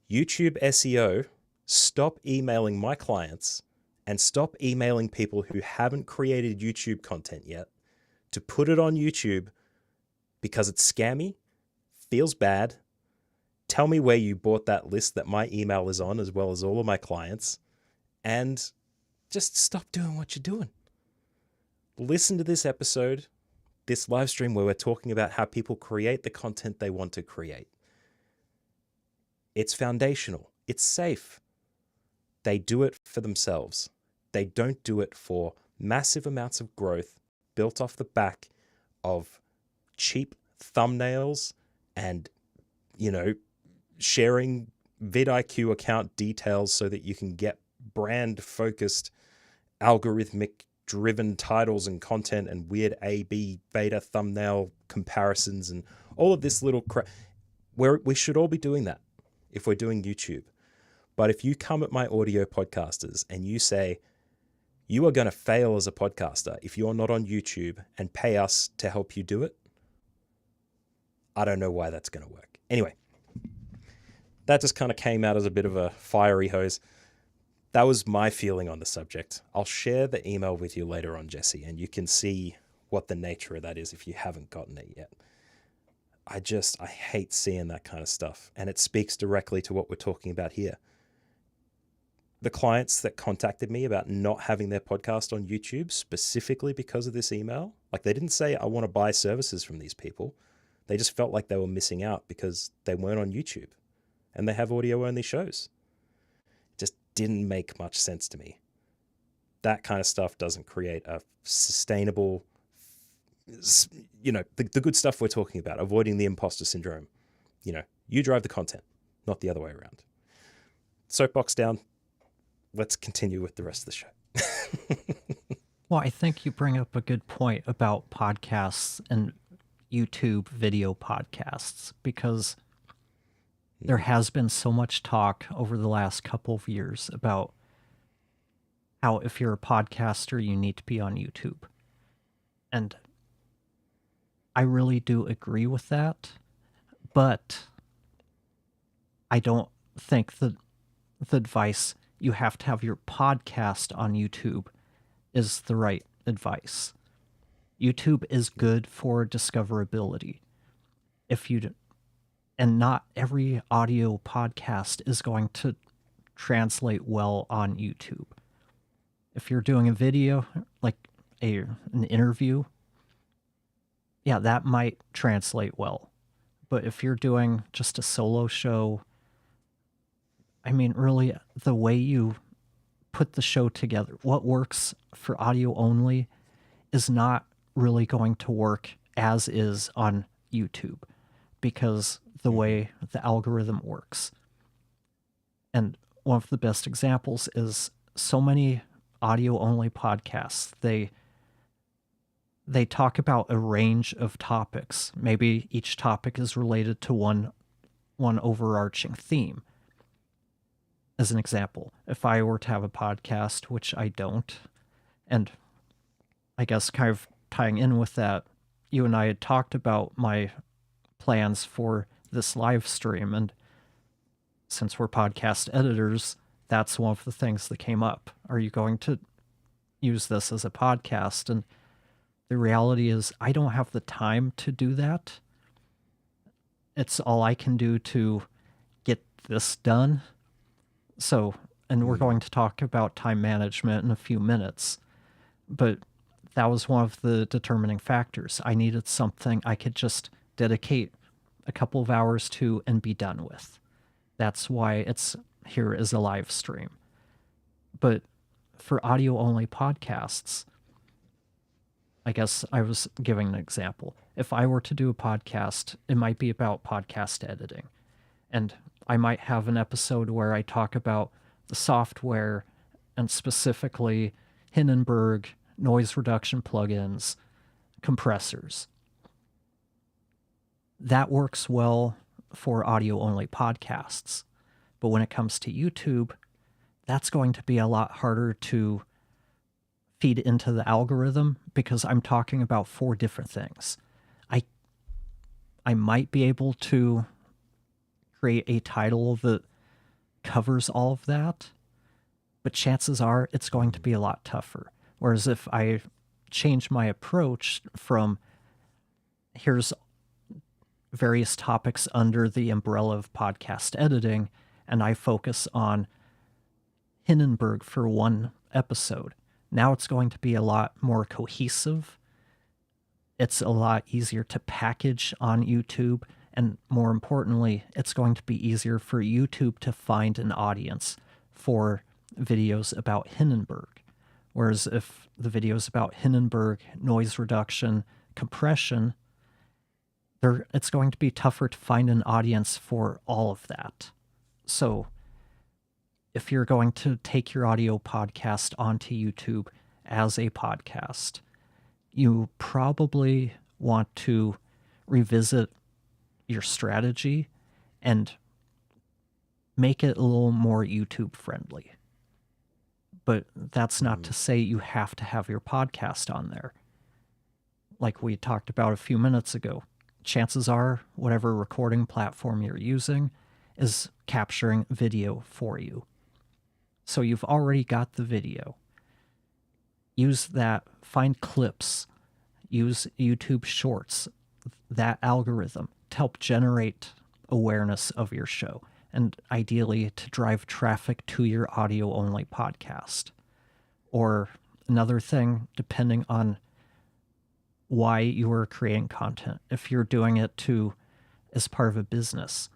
YouTube SEO, stop emailing my clients and stop emailing people who haven't created YouTube content yet to put it on YouTube because it's scammy, feels bad. Tell me where you bought that list that my email is on, as well as all of my clients, and just stop doing what you're doing. Listen to this episode, this live stream where we're talking about how people create the content they want to create. It's foundational. It's safe. They do it for themselves. They don't do it for massive amounts of growth built off the back of cheap thumbnails and, sharing vidIQ account details so that you can get brand-focused, algorithmic-driven titles and content and weird A/B beta thumbnail comparisons and all of this little crap. We should all be doing that if we're doing YouTube. But if you come at my audio podcasters and you say, You are going to fail as a podcaster if you're not on YouTube and pay us to help you do it. I don't know why that's going to work. Anyway, that just kind of came out as a bit of a fiery hose. That was my feeling on the subject. I'll share the email with you later on, Jesse, and you can see what the nature of that is if you haven't gotten it yet. I hate seeing that kind of stuff. And it speaks directly to what we're talking about here. The clients that contacted me about not having their podcast on YouTube specifically because of this email, like they didn't say, I want to buy services from these people. They just felt like they were missing out because they weren't on YouTube and they have audio only shows. It just didn't make much sense to me. That kind of stuff doesn't create a sustainable, the good stuff we're talking about, avoiding the imposter syndrome. You drive the content, not the other way around. Soapbox down. Let's continue with the rest of the show. Well, I think you bring up a good point about podcasts and YouTube video podcasts, because there has been so much talk over the last couple of years about how if you're a podcaster, you need to be on YouTube. And I really do agree with that, but I don't think that the advice you have to have your podcast on YouTube is the right advice. YouTube is good for discoverability. And not every audio podcast is going to translate well on YouTube. If you're doing a video, like an interview, yeah, that might translate well. But if you're doing just a solo show, I mean, really, the way you put the show together, what works for audio only is not really going to work as is on YouTube, because the way the algorithm works. And one of the best examples is so many audio only podcasts. They talk about a range of topics. Maybe each topic is related to one overarching theme. As an example, if I were to have a podcast, which I don't, and I guess kind of tying in with that, you and I had talked about my plans for this live stream, and since we're podcast editors, that's one of the things that came up. Are you going to use this as a podcast? And the reality is I don't have the time to do that. It's all I can do to get this done. So, and we're going to talk about time management in a few minutes, but that was one of the determining factors. I needed something I could just dedicate a couple of hours to and be done with. That's why it's here as a live stream. But for audio-only podcasts, I guess I was giving an example. If I were to do a podcast, it might be about podcast editing. And I might have an episode where I talk about the software and specifically Hindenburg, noise reduction plugins, compressors. That works well for audio-only podcasts. But when it comes to YouTube, that's going to be a lot harder to feed into the algorithm because I'm talking about 4 different things. I might be able to create a title that covers all of that, but chances are it's going to be a lot tougher. Whereas if I change my approach from here's various topics under the umbrella of podcast editing, and I focus on Hindenburg for one episode, now it's going to be a lot more cohesive. It's a lot easier to package on YouTube, and more importantly, it's going to be easier for YouTube to find an audience for videos about Hindenburg. Whereas if the videos about Hindenburg, noise reduction, compression, it's going to be tougher to find an audience for all of that. So if you're going to take your audio podcast onto YouTube as a podcast, you probably want to revisit your strategy and make it a little more YouTube friendly. But that's not to say you have to have your podcast on there. Like we talked about a few minutes ago, chances are whatever recording platform you're using is capturing video for you. So you've already got the video. Use that, find clips, use YouTube Shorts, that algorithm to help generate awareness of your show, and ideally to drive traffic to your audio-only podcast. Or another thing, depending on why you are creating content. If you're doing it as part of a business,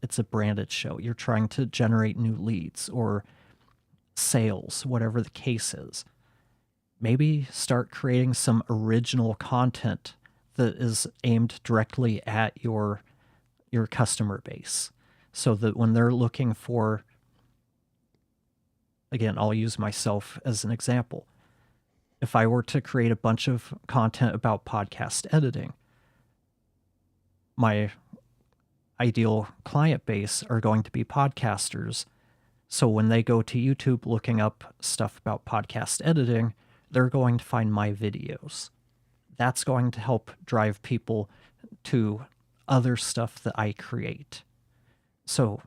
it's a branded show. You're trying to generate new leads or sales, whatever the case is. Maybe start creating some original content that is aimed directly at your customer base, so that when they're looking for, again, I'll use myself as an example. If I were to create a bunch of content about podcast editing, my ideal client base are going to be podcasters. So when they go to YouTube looking up stuff about podcast editing, they're going to find my videos. That's going to help drive people to other stuff that I create. So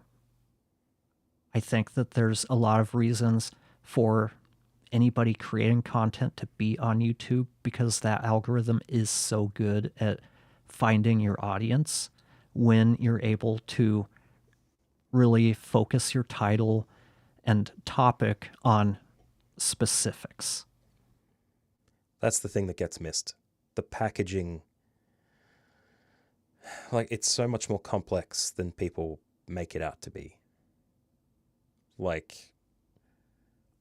I think that there's a lot of reasons for anybody creating content to be on YouTube, because that algorithm is so good at finding your audience when you're able to really focus your title and topic on specifics. That's the thing that gets missed. The packaging, like, it's so much more complex than people make it out to be. Like,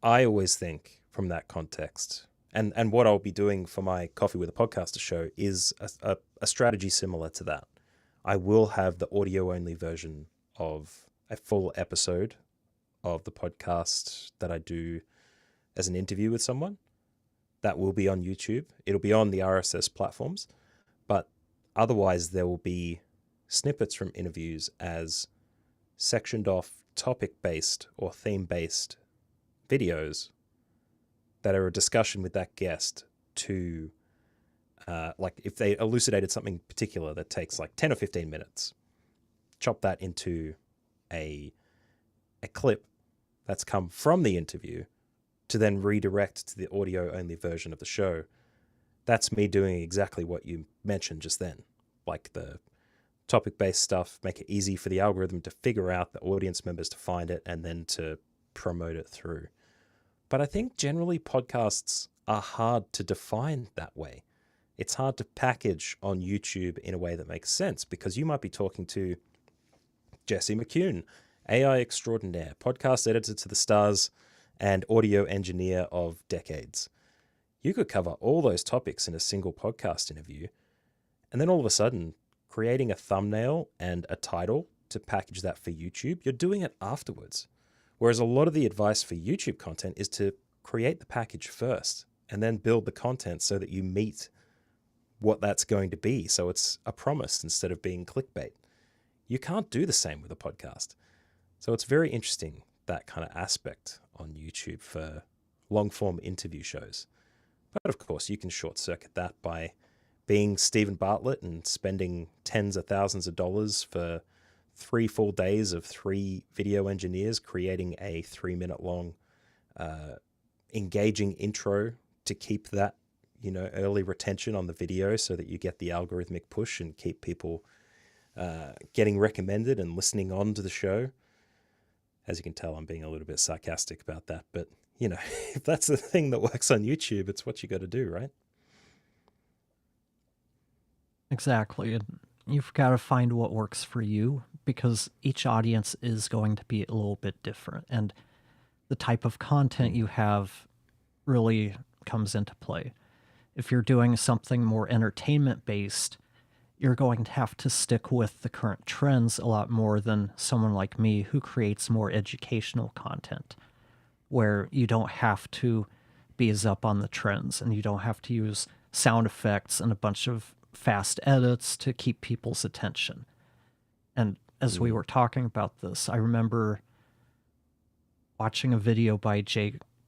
I always think from that context, and what I'll be doing for my Coffee with a Podcaster show is a strategy similar to that. I will have the audio-only version of a full episode of the podcast that I do as an interview with someone. That will be on YouTube. It'll be on the RSS platforms, but otherwise there will be snippets from interviews as sectioned off topic-based or theme-based videos that are a discussion with that guest to, like, if they elucidated something particular that takes like 10 or 15 minutes, chop that into a clip that's come from the interview to then redirect to the audio-only version of the show. That's me doing exactly what you mentioned just then, like the topic-based stuff, make it easy for the algorithm to figure out, the audience members to find it, and then to promote it through. But I think generally podcasts are hard to define that way. It's hard to package on YouTube in a way that makes sense, because you might be talking to Jesse McCune, AI extraordinaire, podcast editor to the stars, and audio engineer of decades. You could cover all those topics in a single podcast interview, and then all of a sudden, creating a thumbnail and a title to package that for YouTube, you're doing it afterwards. Whereas a lot of the advice for YouTube content is to create the package first and then build the content so that you meet what that's going to be. So it's a promise instead of being clickbait. You can't do the same with a podcast. So it's very interesting, that kind of aspect on YouTube for long form interview shows. But of course, you can short circuit that by being Stephen Bartlett and spending tens of thousands of dollars for 3 full days of 3 video engineers creating a 3-minute long engaging intro to keep that, early retention on the video so that you get the algorithmic push and keep people getting recommended and listening on to the show. As you can tell, I'm being a little bit sarcastic about that, but if that's the thing that works on YouTube, it's what you got to do, right? Exactly. And you've got to find what works for you, because each audience is going to be a little bit different, and the type of content you have really comes into play. If you're doing something more entertainment based, you're going to have to stick with the current trends a lot more than someone like me who creates more educational content, where you don't have to be as up on the trends and you don't have to use sound effects and a bunch of fast edits to keep people's attention. And as we were talking about this, I remember watching a video by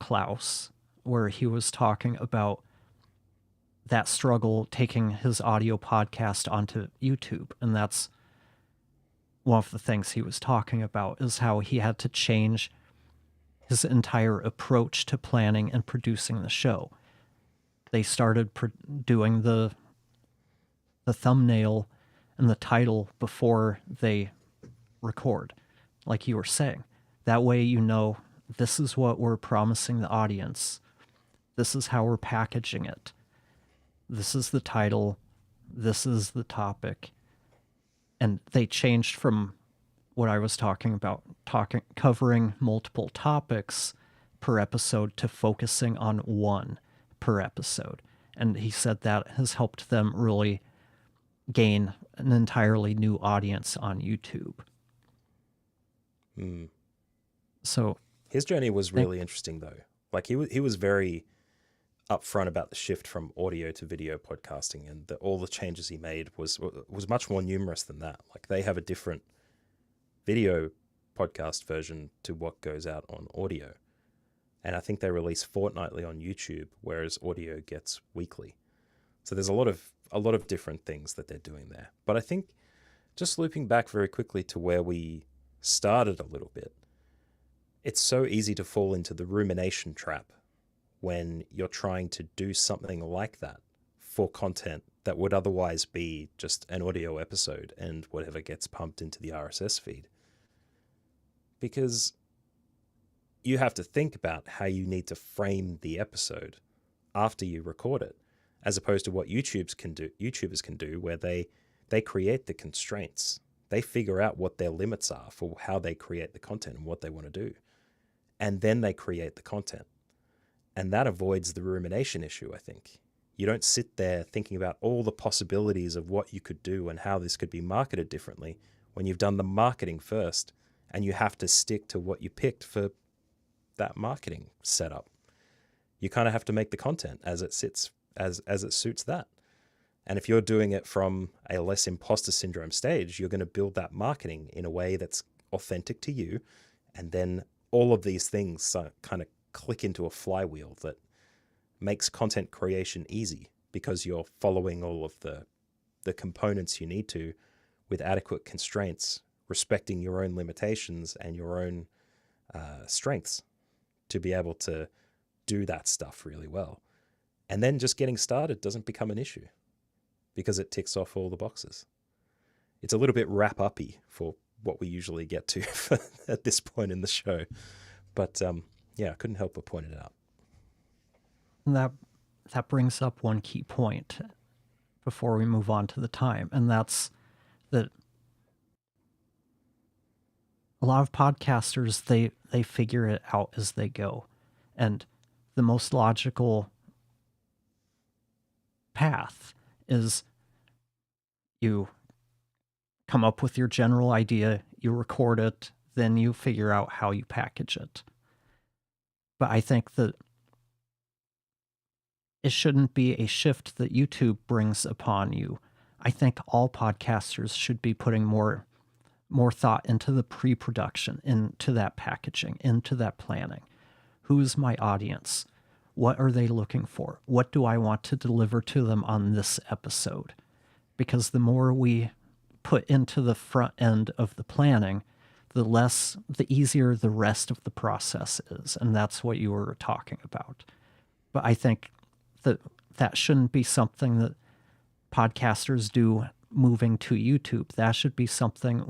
Klaus, where he was talking about that struggle taking his audio podcast onto YouTube. And that's one of the things he was talking about, is how he had to change his entire approach to planning and producing the show. They started doing the thumbnail and the title before they record, like you were saying. That way you know, this is what we're promising the audience. This is how we're packaging it. This is the title. This is the topic. And they changed from what I was talking about, covering multiple topics per episode, to focusing on one per episode. And he said that has helped them really gain an entirely new audience on YouTube. So his journey was really interesting, though. Like he was very upfront about the shift from audio to video podcasting, and all the changes he made was much more numerous than that. Like they have a different video podcast version to what goes out on audio, and I think they release fortnightly on YouTube, whereas audio gets weekly. So there's a lot of different things that they're doing there. But I think, just looping back very quickly to where we started a little bit, it's so easy to fall into the rumination trap when you're trying to do something like that for content that would otherwise be just an audio episode and whatever gets pumped into the RSS feed. Because you have to think about how you need to frame the episode after you record it, as opposed to what YouTubers can do, where they create the constraints. They figure out what their limits are for how they create the content and what they want to do. And then they create the content. And that avoids the rumination issue, I think. You don't sit there thinking about all the possibilities of what you could do and how this could be marketed differently when you've done the marketing first, and you have to stick to what you picked for that marketing setup. You kind of have to make the content as it suits that. And if you're doing it from a less imposter syndrome stage, you're going to build that marketing in a way that's authentic to you. And then all of these things kind of click into a flywheel that makes content creation easy, because you're following all of the components you need to with adequate constraints, respecting your own limitations and your own strengths to be able to do that stuff really well. And then just getting started doesn't become an issue because it ticks off all the boxes. It's a little bit wrap-uppy for what we usually get to at this point in the show. But yeah, I couldn't help but point it out. That brings up one key point before we move on to the time, and that's that a lot of podcasters, they figure it out as they go. And the most logical path is you come up with your general idea, you record it, then you figure out how you package it. But I think that it shouldn't be a shift that YouTube brings upon you. I think all podcasters should be putting more thought into the pre-production, into that packaging, into that planning. Who's my audience? What are they looking for? What do I want to deliver to them on this episode? Because the more we put into the front end of the planning, the easier the rest of the process is. And that's what you were talking about. But I think that shouldn't be something that podcasters do moving to YouTube. That should be something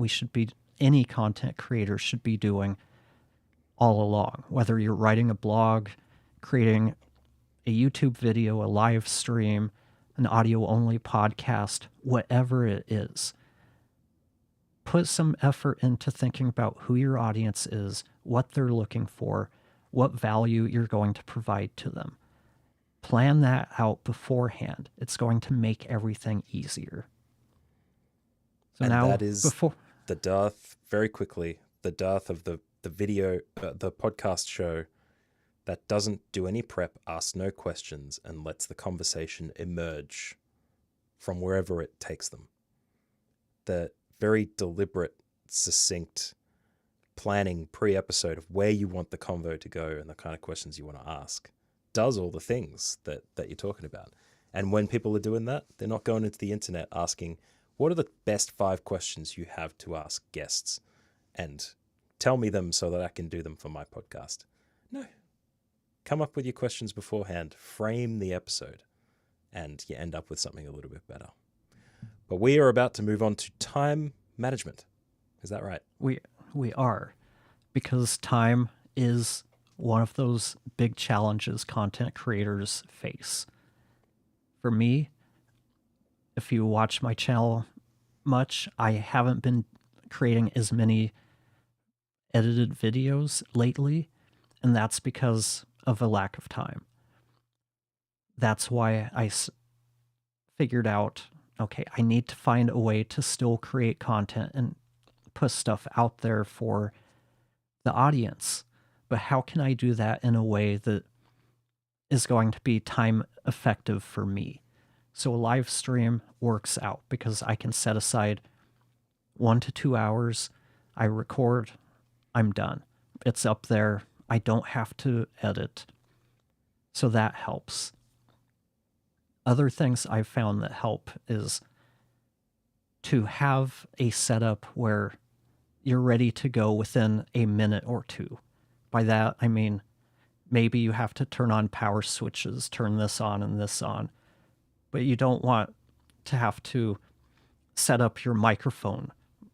any content creator should be doing all along. Whether you're writing a blog, creating a YouTube video, a live stream, an audio-only podcast, whatever it is, put some effort into thinking about who your audience is, what they're looking for, what value you're going to provide to them. Plan that out beforehand. It's going to make everything easier. So and now, that is the dearth, very quickly, the dearth of the video, the podcast show that doesn't do any prep, asks no questions, and lets the conversation emerge from wherever it takes them. The very deliberate, succinct, planning pre-episode of where you want the convo to go and the kind of questions you want to ask does all the things that you're talking about. And when people are doing that, they're not going into the internet asking, what are the best 5 questions you have to ask guests? And tell me them so that I can do them for my podcast. No. Come up with your questions beforehand, frame the episode, and you end up with something a little bit better. But we are about to move on to time management. Is that right? We are, because time is one of those big challenges content creators face. For me, if you watch my channel much, I haven't been creating as many edited videos lately, and that's because of a lack of time. That's why I figured out, okay, I need to find a way to still create content and put stuff out there for the audience. But how can I do that in a way that is going to be time effective for me? So a live stream works out because I can set aside 1 to 2 hours. I record, I'm done. It's up there. I don't have to edit. So that helps. Other things I've found that help is to have a setup where you're ready to go within a minute or two. By that, I mean, maybe you have to turn on power switches, turn this on and this on, but you don't want to have to set up your microphone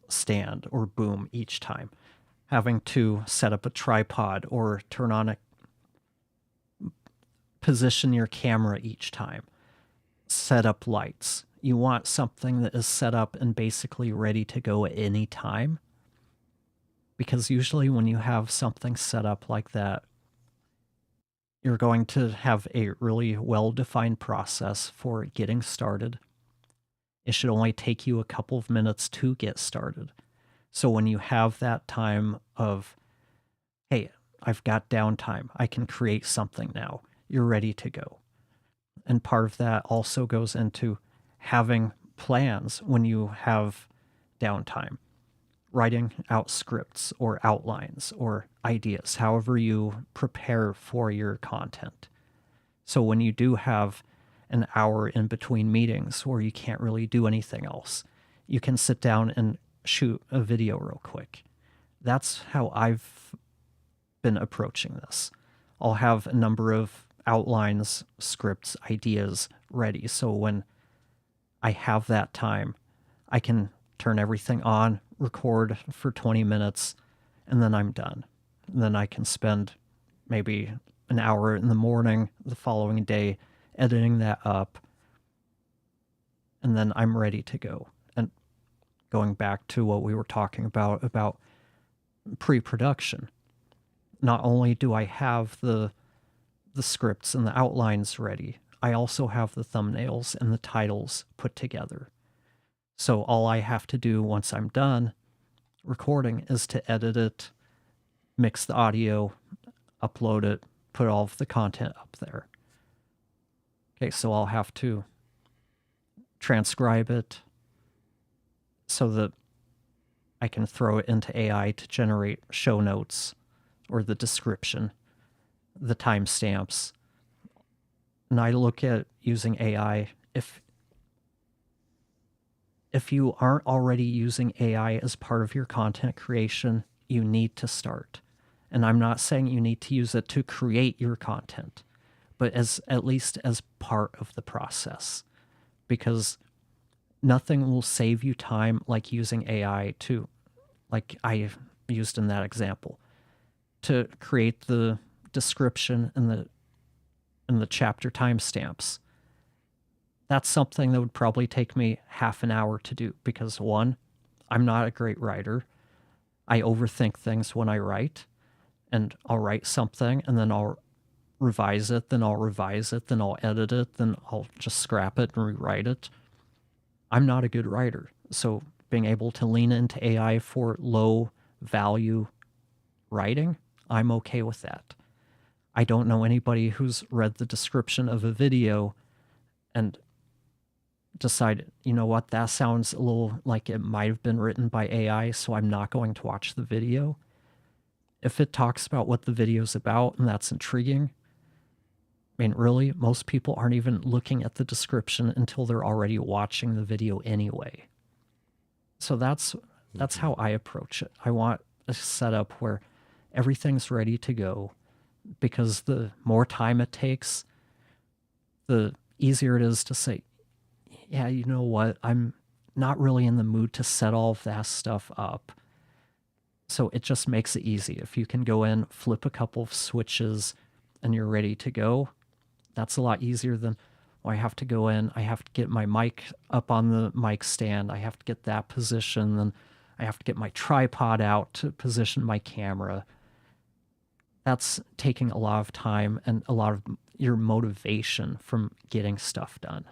stand or boom each time, having to set up a tripod or turn on position your camera each time, set up lights. You want something that is set up and basically ready to go at any time. Because usually when you have something set up like that, you're going to have a really well-defined process for getting started. It should only take you a couple of minutes to get started. So when you have that time of, hey, I've got downtime, I can create something now, you're ready to go. And part of that also goes into having plans when you have downtime, writing out scripts or outlines or ideas, however you prepare for your content. So when you do have an hour in between meetings where you can't really do anything else, you can sit down and shoot a video real quick. That's how I've been approaching this. I'll have a number of outlines, scripts, ideas ready. So when I have that time, I can turn everything on, record for 20 minutes, and then I'm done. And then I can spend maybe an hour in the morning the following day editing that up, and then I'm ready to go. And going back to what we were talking about pre-production, not only do I have the scripts and the outlines ready, I also have the thumbnails and the titles put together. So all I have to do once I'm done recording is to edit it, mix the audio, upload it, put all of the content up there. Okay, so I'll have to transcribe it so that I can throw it into AI to generate show notes or the description, the timestamps. And I look at using AI. If you aren't already using AI as part of your content creation, you need to start. And I'm not saying you need to use it to create your content, but at least as part of the process. Because nothing will save you time like using AI to, like I used in that example, to create the description and the chapter timestamps. That's something that would probably take me half an hour to do because, one, I'm not a great writer. I overthink things when I write, and I'll write something and then I'll revise it, then I'll revise it, then I'll edit it, then I'll just scrap it and rewrite it. I'm not a good writer, so being able to lean into AI for low value writing, I'm okay with that. I don't know anybody who's read the description of a video and decided, you know what, that sounds a little like it might have been written by AI, so I'm not going to watch the video. If it talks about what the video's about and that's intriguing, I mean, really, most people aren't even looking at the description until they're already watching the video anyway. So that's how I approach it. I want a setup where everything's ready to go, because the more time it takes, the easier it is to say, yeah, you know what, I'm not really in the mood to set all of that stuff up. So it just makes it easy. If you can go in, flip a couple of switches, and you're ready to go, that's a lot easier than, well, I have to go in, I have to get my mic up on the mic stand, I have to get that position, then I have to get my tripod out to position my camera. That's taking a lot of time and a lot of your motivation from getting stuff done.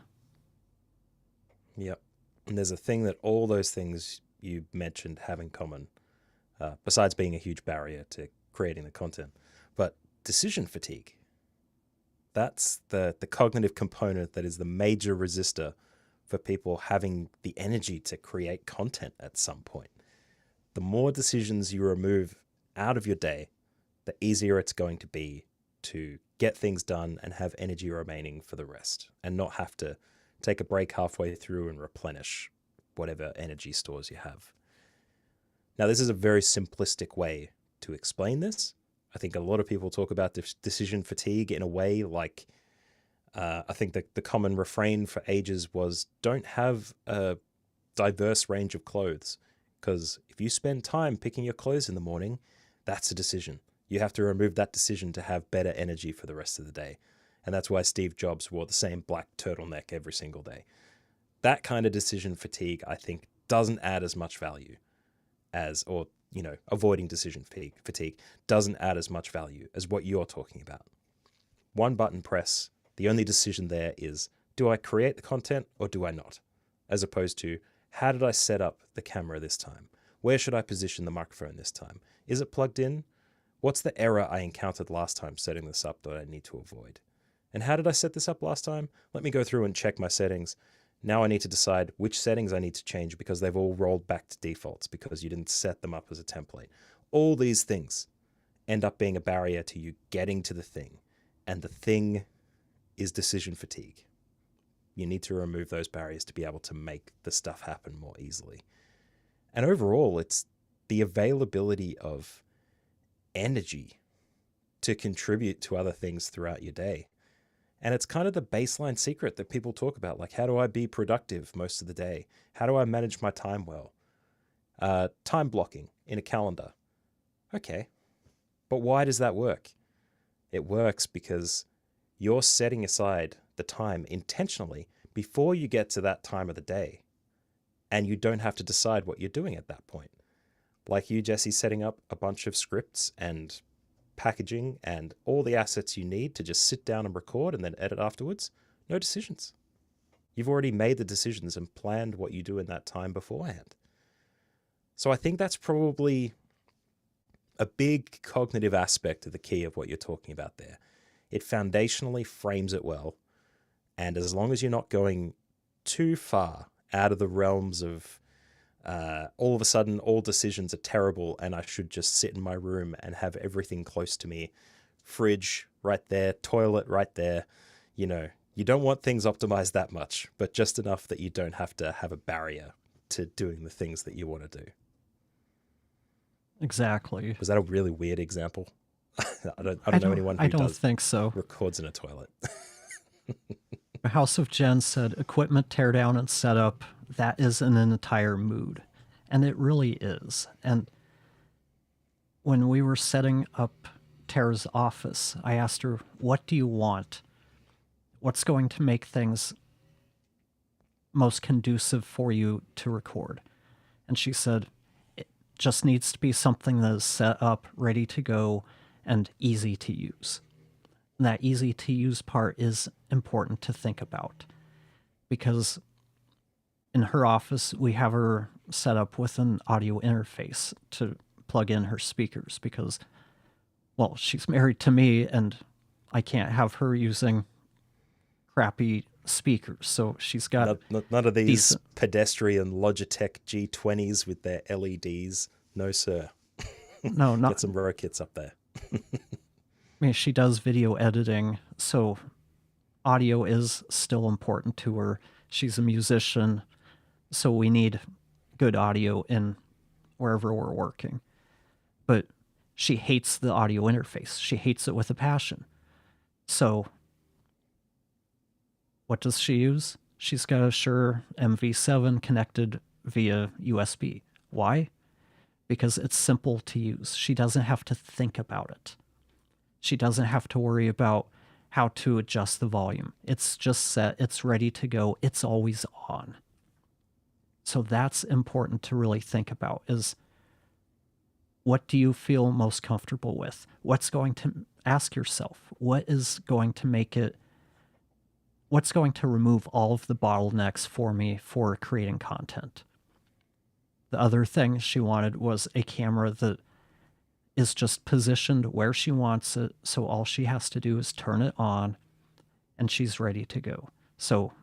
Yep. And there's a thing that all those things you mentioned have in common, besides being a huge barrier to creating the content, but decision fatigue. That's the cognitive component that is the major resistor for people having the energy to create content at some point. The more decisions you remove out of your day, the easier it's going to be to get things done and have energy remaining for the rest, and not have to take a break halfway through and replenish whatever energy stores you have. Now, this is a very simplistic way to explain this. I think a lot of people talk about decision fatigue in a way like, I think that the common refrain for ages was, don't have a diverse range of clothes, because if you spend time picking your clothes in the morning, that's a decision. You have to remove that decision to have better energy for the rest of the day. And that's why Steve Jobs wore the same black turtleneck every single day. That kind of decision fatigue, I think, doesn't add as much value as, or, avoiding decision fatigue doesn't add as much value as what you're talking about. One button press, the only decision there is, do I create the content or do I not? As opposed to, how did I set up the camera this time? Where should I position the microphone this time? Is it plugged in? What's the error I encountered last time setting this up that I need to avoid? And how did I set this up last time? Let me go through and check my settings. Now I need to decide which settings I need to change because they've all rolled back to defaults because you didn't set them up as a template. All these things end up being a barrier to you getting to the thing. And the thing is decision fatigue. You need to remove those barriers to be able to make the stuff happen more easily. And overall, it's the availability of energy to contribute to other things throughout your day. And it's kind of the baseline secret that people talk about, like, how do I be productive most of the day? How do I manage my time well? Time blocking in a calendar. Okay, but why does that work? It works because you're setting aside the time intentionally before you get to that time of the day, and you don't have to decide what you're doing at that point. Like you, Jesse, setting up a bunch of scripts and packaging and all the assets you need to just sit down and record and then edit afterwards. No decisions. You've already made the decisions and planned what you do in that time beforehand. So I think that's probably a big cognitive aspect of the key of what you're talking about there. It foundationally frames it well. And as long as you're not going too far out of the realms of all of a sudden all decisions are terrible and I should just sit in my room and have everything close to me, fridge right there, toilet right there, you don't want things optimized that much, but just enough that you don't have to have a barrier to doing the things that you want to do. Exactly. Was that a really weird example? I don't know anyone who I don't think so. Records in a toilet. House of Jen said, equipment teardown and setup, that is an entire mood. And it really is. And when we were setting up Tara's office, I asked her, what do you want? What's going to make things most conducive for you to record? And she said, it just needs to be something that is set up, ready to go, and easy to use. And that easy to use part is important to think about, because in her office, we have her set up with an audio interface to plug in her speakers because, well, she's married to me and I can't have her using crappy speakers. So she's got none of these pedestrian Logitech G20s with their LEDs. No, sir. No, Get not. some Ro kits up there. I mean, she does video editing, so audio is still important to her. She's a musician, so we need good audio in wherever we're working. But she hates the audio interface. She hates it with a passion. So what does she use? She's got a Shure MV7 connected via USB. Why? Because it's simple to use. She doesn't have to think about it. She doesn't have to worry about how to adjust the volume. It's just set, it's ready to go, it's always on. So that's important to really think about is what do you feel most comfortable with? What's going to ask yourself? What is going to make it what's going to remove all of the bottlenecks for me for creating content? The other thing she wanted was a camera that is just positioned where she wants it, so all she has to do is turn it on and she's ready to go. So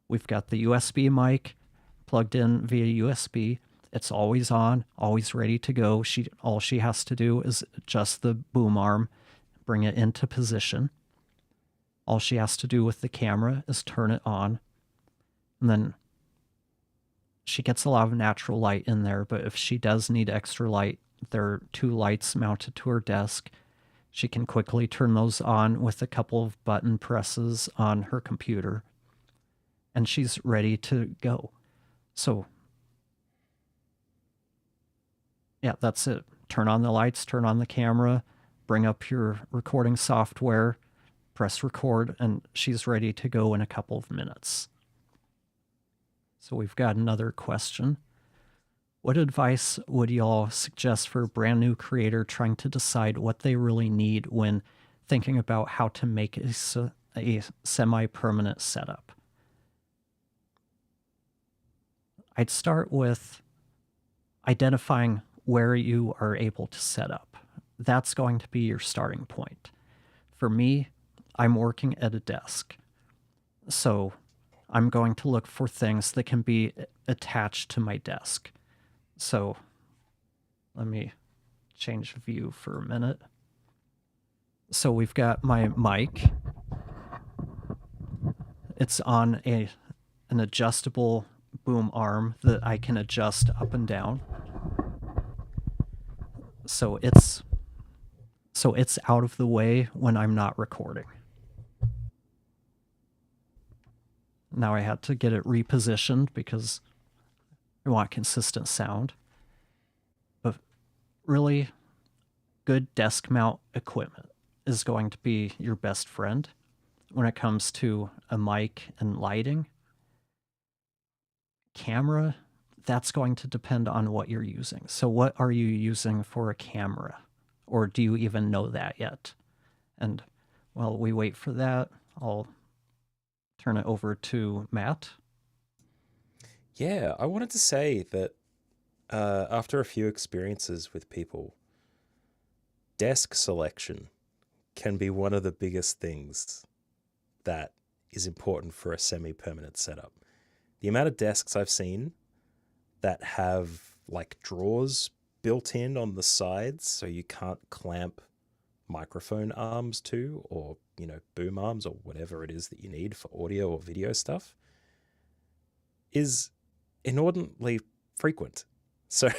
we've got the USB mic plugged in via USB. It's always on, always ready to go. All she has to do is adjust the boom arm, bring it into position. All she has to do with the camera is turn it on. And then she gets a lot of natural light in there, but if she does need extra light, there are 2 lights mounted to her desk. She can quickly turn those on with a couple of button presses on her computer, and she's ready to go. So, yeah, that's it. Turn on the lights, turn on the camera, bring up your recording software, press record, and she's ready to go in a couple of minutes. So we've got another question. What advice would y'all suggest for a brand new creator trying to decide what they really need when thinking about how to make a semi-permanent setup? I'd start with identifying where you are able to set up. That's going to be your starting point. For me, I'm working at a desk. So I'm going to look for things that can be attached to my desk. So let me change view for a minute. So we've got my mic. It's on an adjustable boom arm that I can adjust up and down. So it's out of the way when I'm not recording. Now I had to get it repositioned because I want consistent sound. But really, good desk mount equipment is going to be your best friend when it comes to a mic and lighting. Camera, that's going to depend on what you're using. So what are you using for a camera? Or do you even know that yet? And while we wait for that, I'll turn it over to Matt. Yeah, I wanted to say that after a few experiences with people, desk selection can be one of the biggest things that is important for a semi-permanent setup. The amount of desks I've seen that have like drawers built in on the sides so you can't clamp microphone arms to, or, you know, boom arms or whatever it is that you need for audio or video stuff, is inordinately frequent. So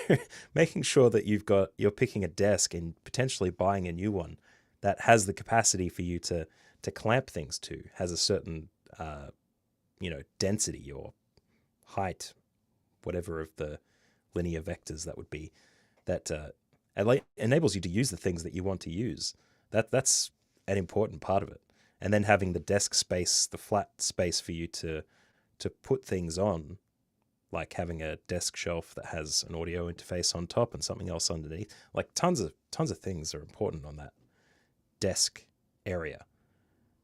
making sure that you're picking a desk and potentially buying a new one that has the capacity for you to clamp things to, has a certain density or height, whatever of the linear vectors that would be, that enables you to use the things that you want to use. That's an important part of it. And then having the desk space, the flat space for you to put things on, like having a desk shelf that has an audio interface on top and something else underneath. Like tons of things are important on that desk area.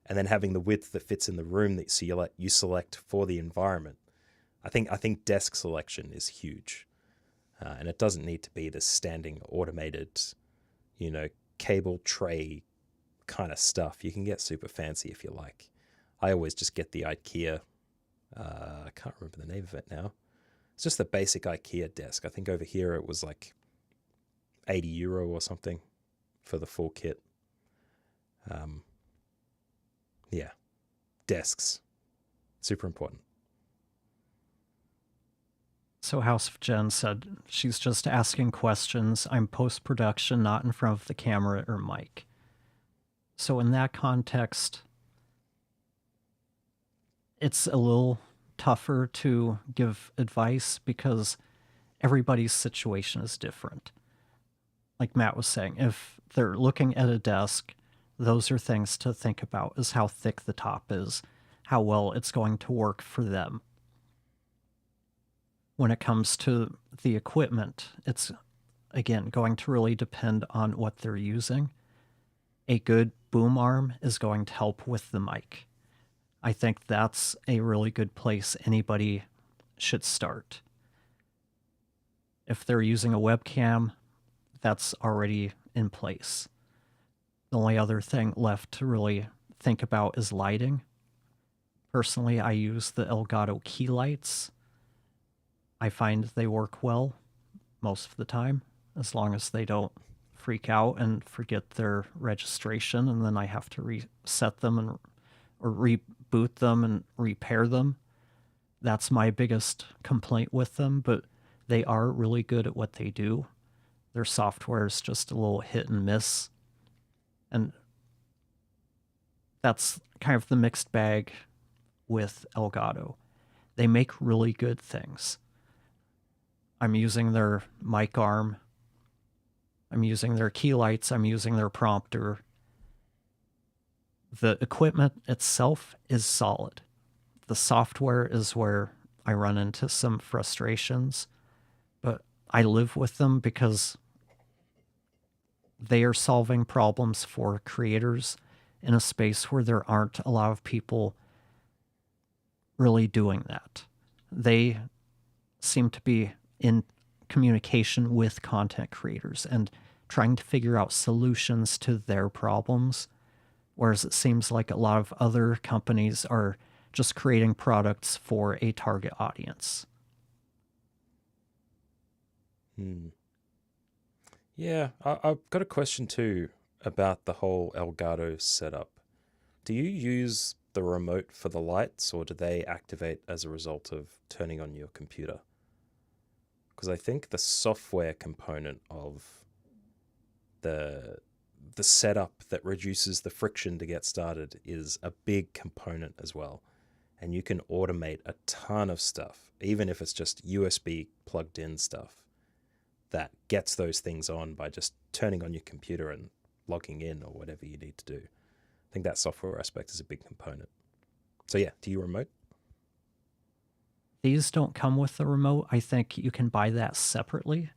And then having the width that fits in the room that you select for the environment. I think desk selection is huge. And it doesn't need to be this standing automated, cable tray kind of stuff. You can get super fancy if you like. I always just get the IKEA. I can't remember the name of it now. It's just the basic IKEA desk. I think over here it was like €80 or something for the full kit. Yeah, desks, super important. So House of Jen said she's just asking questions. I'm post-production, not in front of the camera or mic. So in that context, it's a little tougher to give advice because everybody's situation is different. Like Matt was saying, if they're looking at a desk, those are things to think about, is how thick the top is, how well it's going to work for them. When it comes to the equipment, it's, again, going to really depend on what they're using. A good boom arm is going to help with the mic. I think that's a really good place anybody should start. If they're using a webcam, that's already in place. The only other thing left to really think about is lighting. Personally, I use the Elgato key lights. I find they work well most of the time, as long as they don't freak out and forget their registration, and then I have to reset them or reboot them and repair them. That's my biggest complaint with them, but they are really good at what they do. Their software is just a little hit and miss. And that's kind of the mixed bag with Elgato. They make really good things. I'm using their mic arm. I'm using their key lights. I'm using their prompter. The equipment itself is solid. The software is where I run into some frustrations, but I live with them because they are solving problems for creators in a space where there aren't a lot of people really doing that. They seem to be in communication with content creators and trying to figure out solutions to their problems, whereas it seems like a lot of other companies are just creating products for a target audience. Yeah, I've got a question too about the whole Elgato setup. Do you use the remote for the lights, or do they activate as a result of turning on your computer? Because I think the software component of the setup that reduces the friction to get started is a big component as well. And you can automate a ton of stuff, even if it's just USB plugged in stuff that gets those things on by just turning on your computer and logging in or whatever you need to do. I think that software aspect is a big component. So yeah, do you remote? These don't come with the remote. I think you can buy that separately.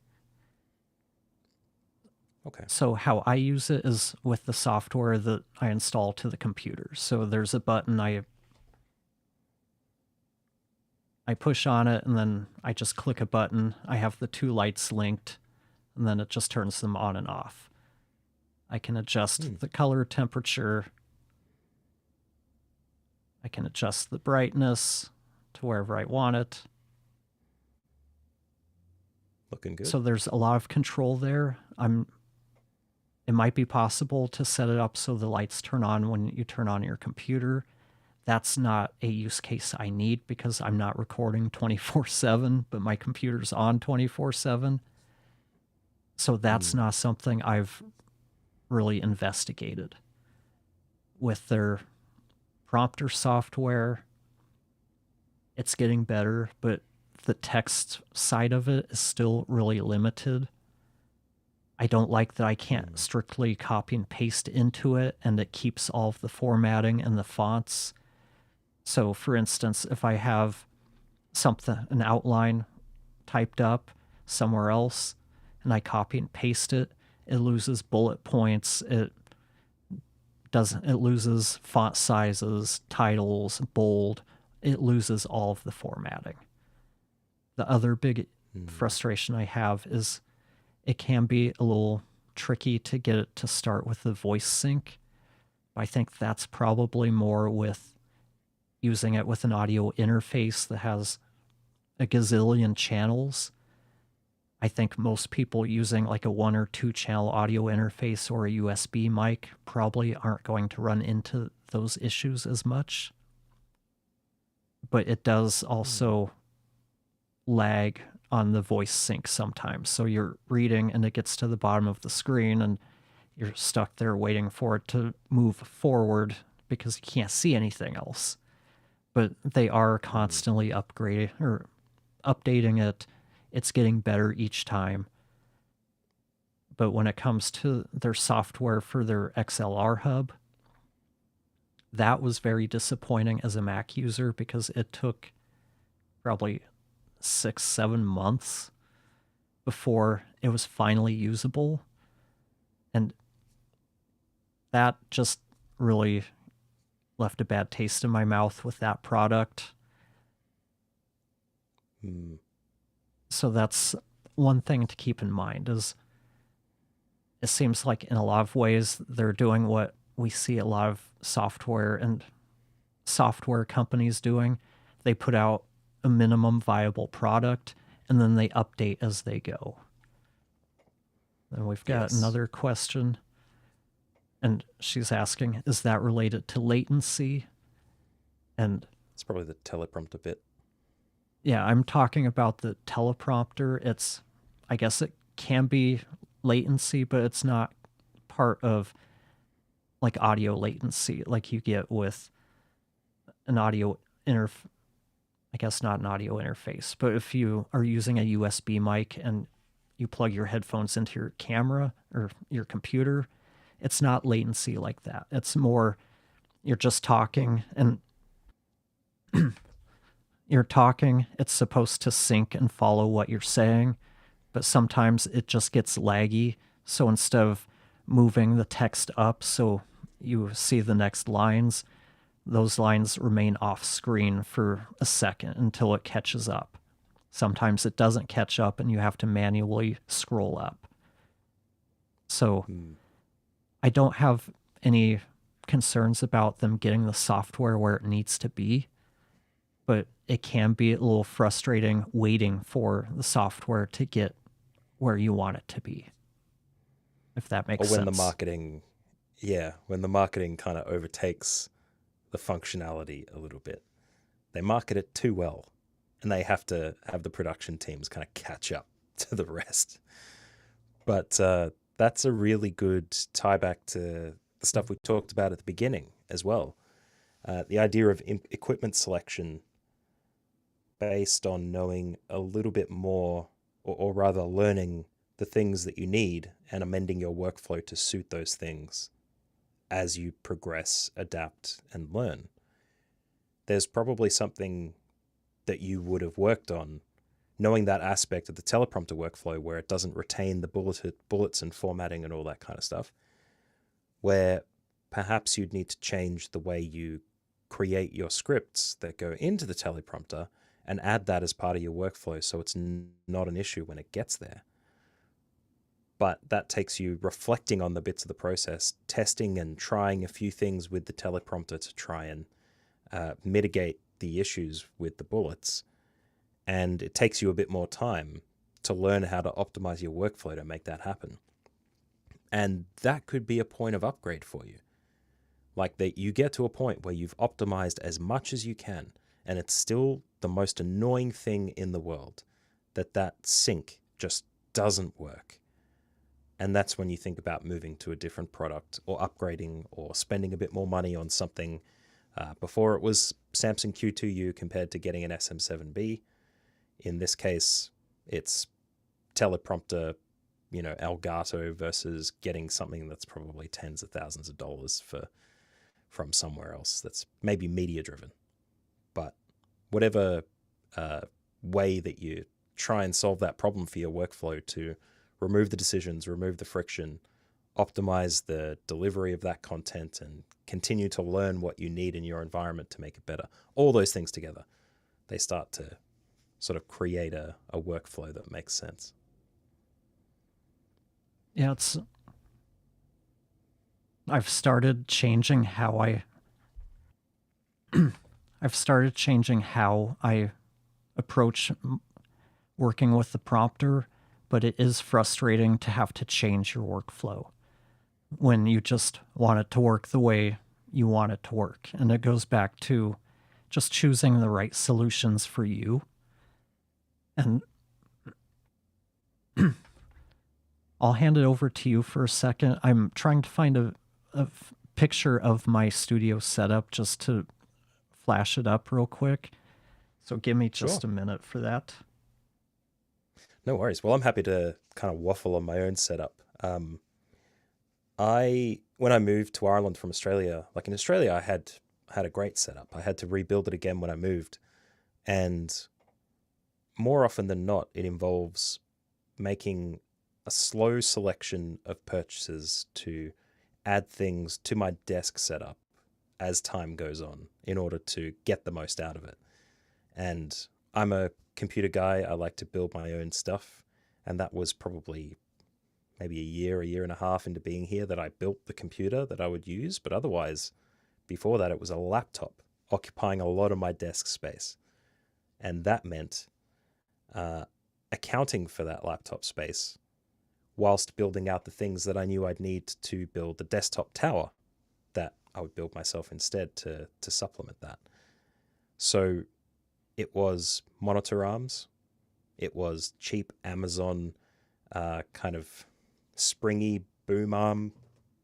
Okay. So how I use it is with the software that I install to the computer. So there's a button I push on it, and then I just click a button. I have the two lights linked, and then it just turns them on and off. I can adjust the color, temperature. I can adjust the brightness to wherever I want it. Looking good. So there's a lot of control there. It might be possible to set it up so the lights turn on when you turn on your computer. That's not a use case I need because I'm not recording 24/7, but my computer's on 24/7. So that's not something I've really investigated. With their prompter software, it's getting better, but the text side of it is still really limited. I don't like that I can't strictly copy and paste into it, and it keeps all of the formatting and the fonts. So for instance, if I have an outline typed up somewhere else, and I copy and paste it, it loses bullet points, it loses font sizes, titles, bold, it loses all of the formatting. The other big frustration I have is it can be a little tricky to get it to start with the voice sync. I think that's probably more with using it with an audio interface that has a gazillion channels. I think most people using like a 1 or 2 channel audio interface or a USB mic probably aren't going to run into those issues as much. But it does also lag on the voice sync sometimes. So you're reading and it gets to the bottom of the screen and you're stuck there waiting for it to move forward because you can't see anything else. But they are constantly upgrading or updating it. It's getting better each time. But when it comes to their software for their XLR hub, that was very disappointing as a Mac user because it took probably 6-7 months before it was finally usable. And that just really left a bad taste in my mouth with that product. So that's one thing to keep in mind is it seems like in a lot of ways they're doing what we see a lot of software and software companies doing. They put out a minimum viable product and then they update as they go. And we've got another question. And she's asking, is that related to latency? And it's probably the teleprompter bit. Yeah, I'm talking about the teleprompter. I guess it can be latency, but it's not part of like audio latency like you get with an audio I guess not an audio interface, but if you are using a USB mic and you plug your headphones into your camera or your computer, it's not latency like that. It's more you're just talking and you're talking, it's supposed to sync and follow what you're saying, but sometimes it just gets laggy. So instead of moving the text up so you see the next lines, those lines remain off screen for a second until it catches up. Sometimes it doesn't catch up and you have to manually scroll up. So I don't have any concerns about them getting the software where it needs to be, but it can be a little frustrating waiting for the software to get where you want it to be, if that makes sense. Or when the marketing kind of overtakes the functionality a little bit. They market it too well, and they have to have the production teams kind of catch up to the rest. But that's a really good tie back to the stuff we talked about at the beginning as well. The idea of equipment selection based on knowing a little bit more, or rather learning the things that you need and amending your workflow to suit those things as you progress, adapt, and learn. There's probably something that you would have worked on, knowing that aspect of the teleprompter workflow where it doesn't retain the bullets and formatting and all that kind of stuff, where perhaps you'd need to change the way you create your scripts that go into the teleprompter and add that as part of your workflow so it's not an issue when it gets there. But that takes you reflecting on the bits of the process, testing and trying a few things with the teleprompter to try and mitigate the issues with the bullets. And it takes you a bit more time to learn how to optimize your workflow to make that happen. And that could be a point of upgrade for you. Like that you get to a point where you've optimized as much as you can, and it's still the most annoying thing in the world that sync just doesn't work. And that's when you think about moving to a different product or upgrading or spending a bit more money on something. Before it was Samsung Q2U compared to getting an SM7B. In this case, it's teleprompter, Elgato versus getting something that's probably tens of thousands of dollars from somewhere else that's maybe media driven. But whatever way that you try and solve that problem for your workflow to remove the decisions, remove the friction, optimize the delivery of that content, and continue to learn what you need in your environment to make it better. All those things together, they start to sort of create a workflow that makes sense. Yeah, I've started changing how I approach working with the prompter but it is frustrating to have to change your workflow when you just want it to work the way you want it to work. And it goes back to just choosing the right solutions for you. And I'll hand it over to you for a second. I'm trying to find a picture of my studio setup just to flash it up real quick. So give me just a minute for that. No worries. Well, I'm happy to kind of waffle on my own setup. When I moved to Ireland from Australia, like in Australia, I had a great setup. I had to rebuild it again when I moved. And more often than not, it involves making a slow selection of purchases to add things to my desk setup as time goes on in order to get the most out of it. And I'm a computer guy. I like to build my own stuff. And that was probably maybe a year and a half into being here that I built the computer that I would use. But otherwise, before that, it was a laptop occupying a lot of my desk space. And that meant accounting for that laptop space whilst building out the things that I knew I'd need to build the desktop tower that I would build myself instead to supplement that. So it was monitor arms. It was cheap Amazon kind of springy boom arm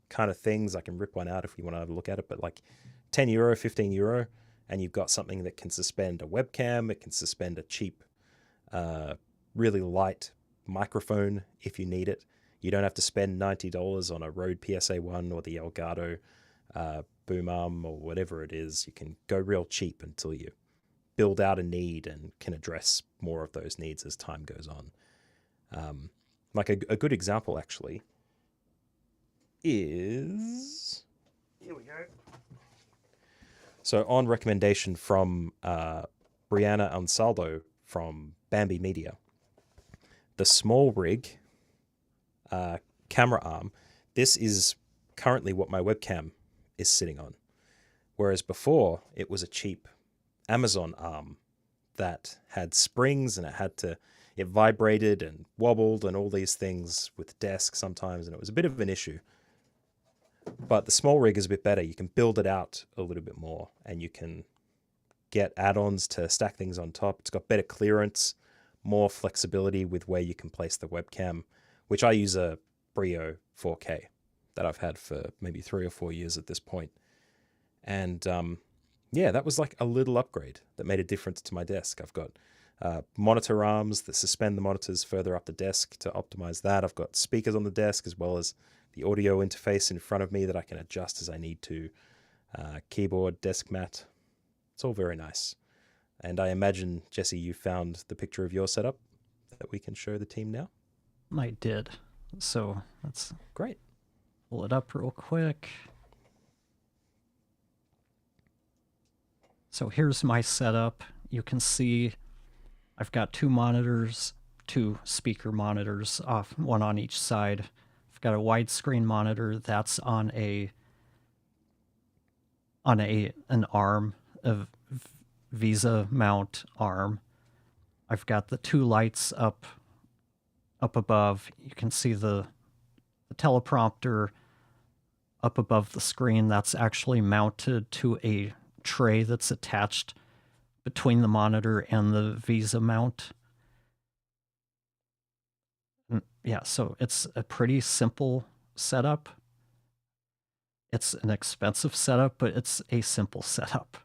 kind of things. I can rip one out if you want to have a look at it, but like €10, €15, and you've got something that can suspend a webcam. It can suspend a cheap, really light microphone if you need it. You don't have to spend $90 on a Rode PSA-1 or the Elgato boom arm or whatever it is. You can go real cheap until you build out a need and can address more of those needs as time goes on. Like a good example actually is, here we go. So on recommendation from Brianna Ansaldo from Bambi Media, the small rig camera arm, this is currently what my webcam is sitting on. Whereas before it was a cheap Amazon arm that had springs and it vibrated and wobbled and all these things with the desk sometimes, and it was a bit of an issue. But the small rig is a bit better. You can build it out a little bit more and you can get add-ons to stack things on top. It's got better clearance, more flexibility with where you can place the webcam, which I use a Brio 4K that I've had for maybe 3 or 4 years at this point. And yeah, that was like a little upgrade that made a difference to my desk. I've got monitor arms that suspend the monitors further up the desk to optimize that. I've got speakers on the desk as well as the audio interface in front of me that I can adjust as I need to. Keyboard, desk mat. It's all very nice. And I imagine, Jesse, you found the picture of your setup that we can show the team now? I did. So let's great. Pull it up real quick. So here's my setup. You can see I've got 2 monitors, 2 speaker monitors, one on each side. I've got a widescreen monitor that's on an arm, a Visa mount arm. I've got the 2 lights up above. You can see the teleprompter up above the screen. That's actually mounted to a tray that's attached between the monitor and the Visa mount. Yeah, so it's a pretty simple setup. It's an expensive setup, but it's a simple setup.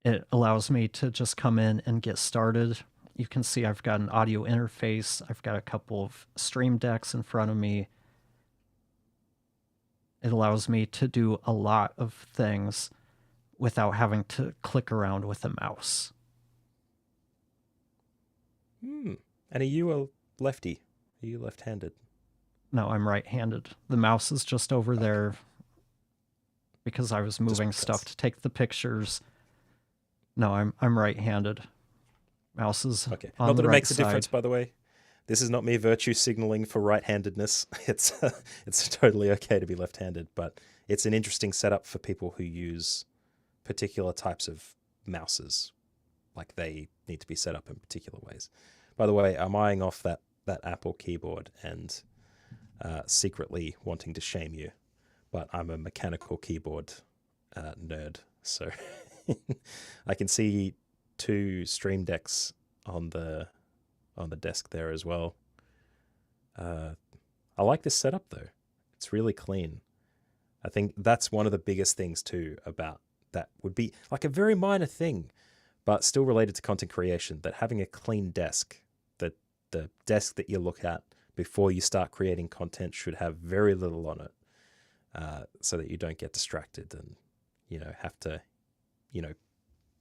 It allows me to just come in and get started. You can see I've got an audio interface. I've got a couple of stream decks in front of me. It allows me to do a lot of things without having to click around with a mouse. And are you a lefty? Are you left-handed? No, I'm right-handed. The mouse is just over there because I was moving stuff to take the pictures. No, I'm right-handed. Mouse is okay. on Not that the it right makes a difference, side. by the way. This is not me virtue signaling for right-handedness. It's totally okay to be left-handed, but it's an interesting setup for people who use particular types of mouses. Like they need to be set up in particular ways. By the way, I'm eyeing off that that Apple keyboard and secretly wanting to shame you, but I'm a mechanical keyboard nerd, so I can see 2 Stream Decks on the desk there as well. I like this setup though. It's really clean. I think that's one of the biggest things too about that would be like a very minor thing, but still related to content creation, that having a clean desk, that the desk that you look at before you start creating content should have very little on it, so that you don't get distracted and, have to,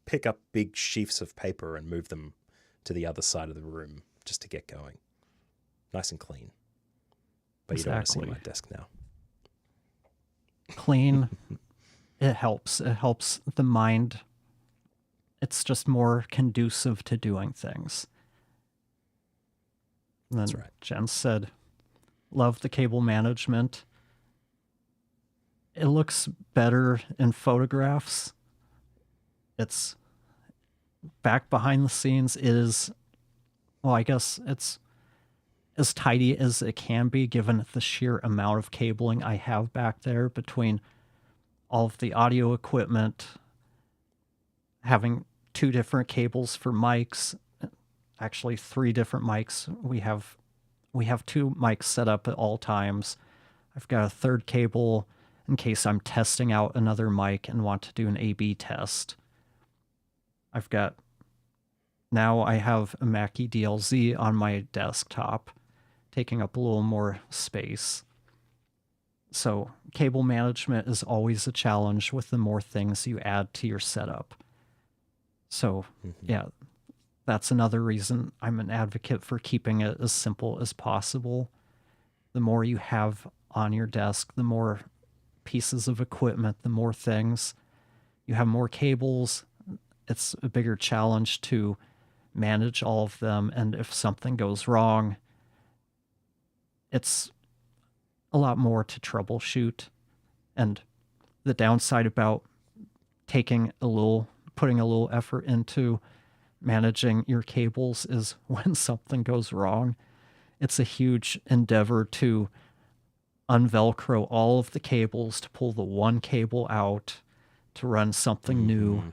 pick up big sheafs of paper and move them to the other side of the room just to get going. Nice and clean. But you don't want to see my desk now. Clean, it helps. It helps the mind. It's just more conducive to doing things. And then That's right. Jen said, love the cable management. It looks better in photographs. It's back behind the scenes is, well, I guess it's as tidy as it can be given the sheer amount of cabling I have back there between all of the audio equipment, having 2 different cables for mics, actually 3 different mics. We have 2 mics set up at all times. I've got a 3rd cable in case I'm testing out another mic and want to do an A/B test. Now I have a Mackie DLZ on my desktop, taking up a little more space. So cable management is always a challenge with the more things you add to your setup. So yeah, that's another reason I'm an advocate for keeping it as simple as possible. The more you have on your desk, the more pieces of equipment, the more things. You have more cables, it's a bigger challenge to manage all of them, and if something goes wrong, it's a lot more to troubleshoot. And the downside about putting a little effort into managing your cables is when something goes wrong, it's a huge endeavor to unvelcro all of the cables, to pull the one cable out, to run something new.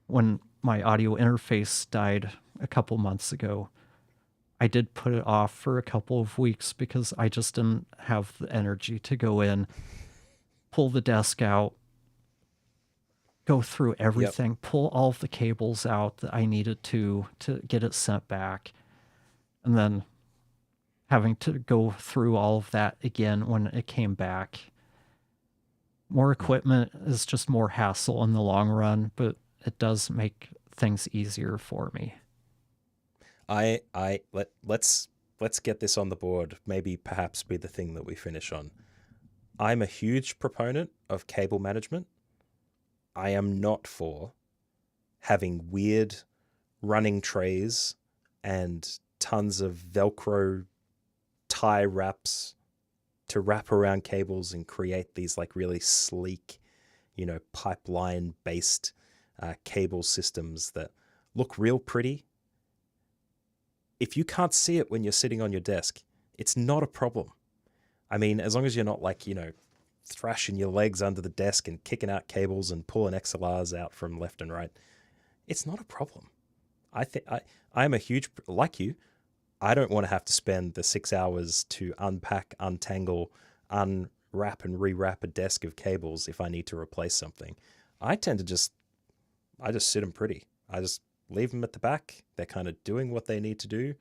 When my audio interface died a couple months ago, I did put it off for a couple of weeks because I just didn't have the energy to go in, pull the desk out, go through everything, pull all of the cables out that I needed to get it sent back, and then having to go through all of that again when it came back. More equipment is just more hassle in the long run, but it does make things easier for me. Let's get this on the board. Maybe perhaps be the thing that we finish on. I'm a huge proponent of cable management. I am not for having weird running trays and tons of Velcro tie wraps to wrap around cables and create these like really sleek, pipeline based cable systems that look real pretty. If you can't see it when you're sitting on your desk, it's not a problem. I mean, as long as you're not like, thrashing your legs under the desk and kicking out cables and pulling XLRs out from left and right, it's not a problem. I'm a huge, like you, I don't want to have to spend the 6 hours to unpack, untangle, unwrap and rewrap a desk of cables if I need to replace something. I just sit them pretty. I just leave them at the back. They're kind of doing what they need to do.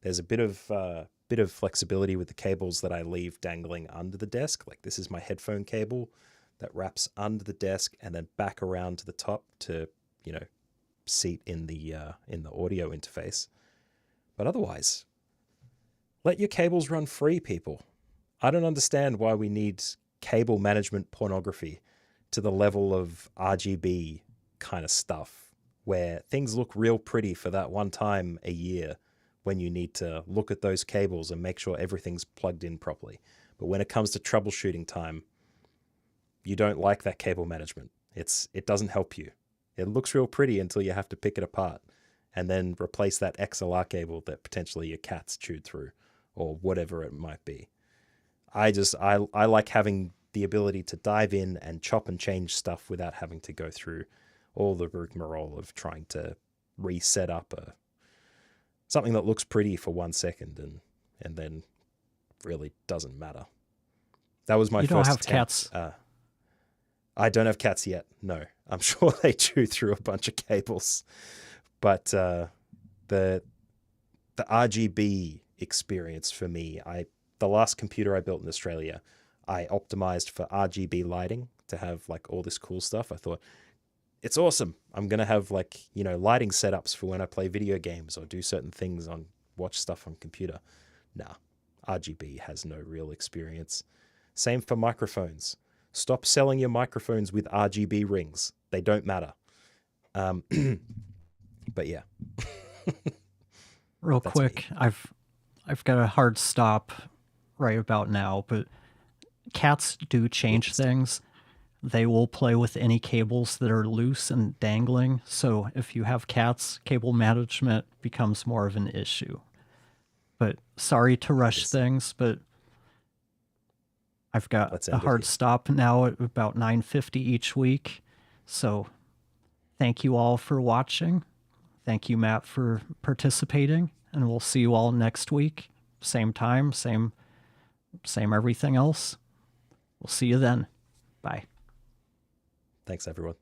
There's a bit of flexibility with the cables that I leave dangling under the desk. Like this is my headphone cable that wraps under the desk and then back around to the top to, seat in the audio interface. But otherwise, let your cables run free, people. I don't understand why we need cable management pornography to the level of RGB kind of stuff, where things look real pretty for that one time a year when you need to look at those cables and make sure everything's plugged in properly. But when it comes to troubleshooting time, you don't like that cable management. It doesn't help you. It looks real pretty until you have to pick it apart and then replace that XLR cable that potentially your cat's chewed through or whatever it might be. I like having the ability to dive in and chop and change stuff without having to go through all the rigmarole of trying to reset up something that looks pretty for 1 second and then really doesn't matter. That was my You first don't have attempt. cats. I don't have cats yet. No, I'm sure they chew through a bunch of cables, but the RGB experience for me, the last computer I built in Australia, I optimized for RGB lighting to have like all this cool stuff. I thought, it's awesome. I'm going to have like, lighting setups for when I play video games or do certain things watch stuff on computer. Nah, RGB has no real experience. Same for microphones. Stop selling your microphones with RGB rings. They don't matter. But yeah. Real That's quick, I've got a hard stop right about now, but cats do change things. They will play with any cables that are loose and dangling. So if you have cats, cable management becomes more of an issue. But sorry to rush things, but I've got a hard stop now at about 9:50 each week. So thank you all for watching. Thank you, Matt, for participating. And we'll see you all next week. Same time, same everything else. We'll see you then. Bye. Thanks, everyone.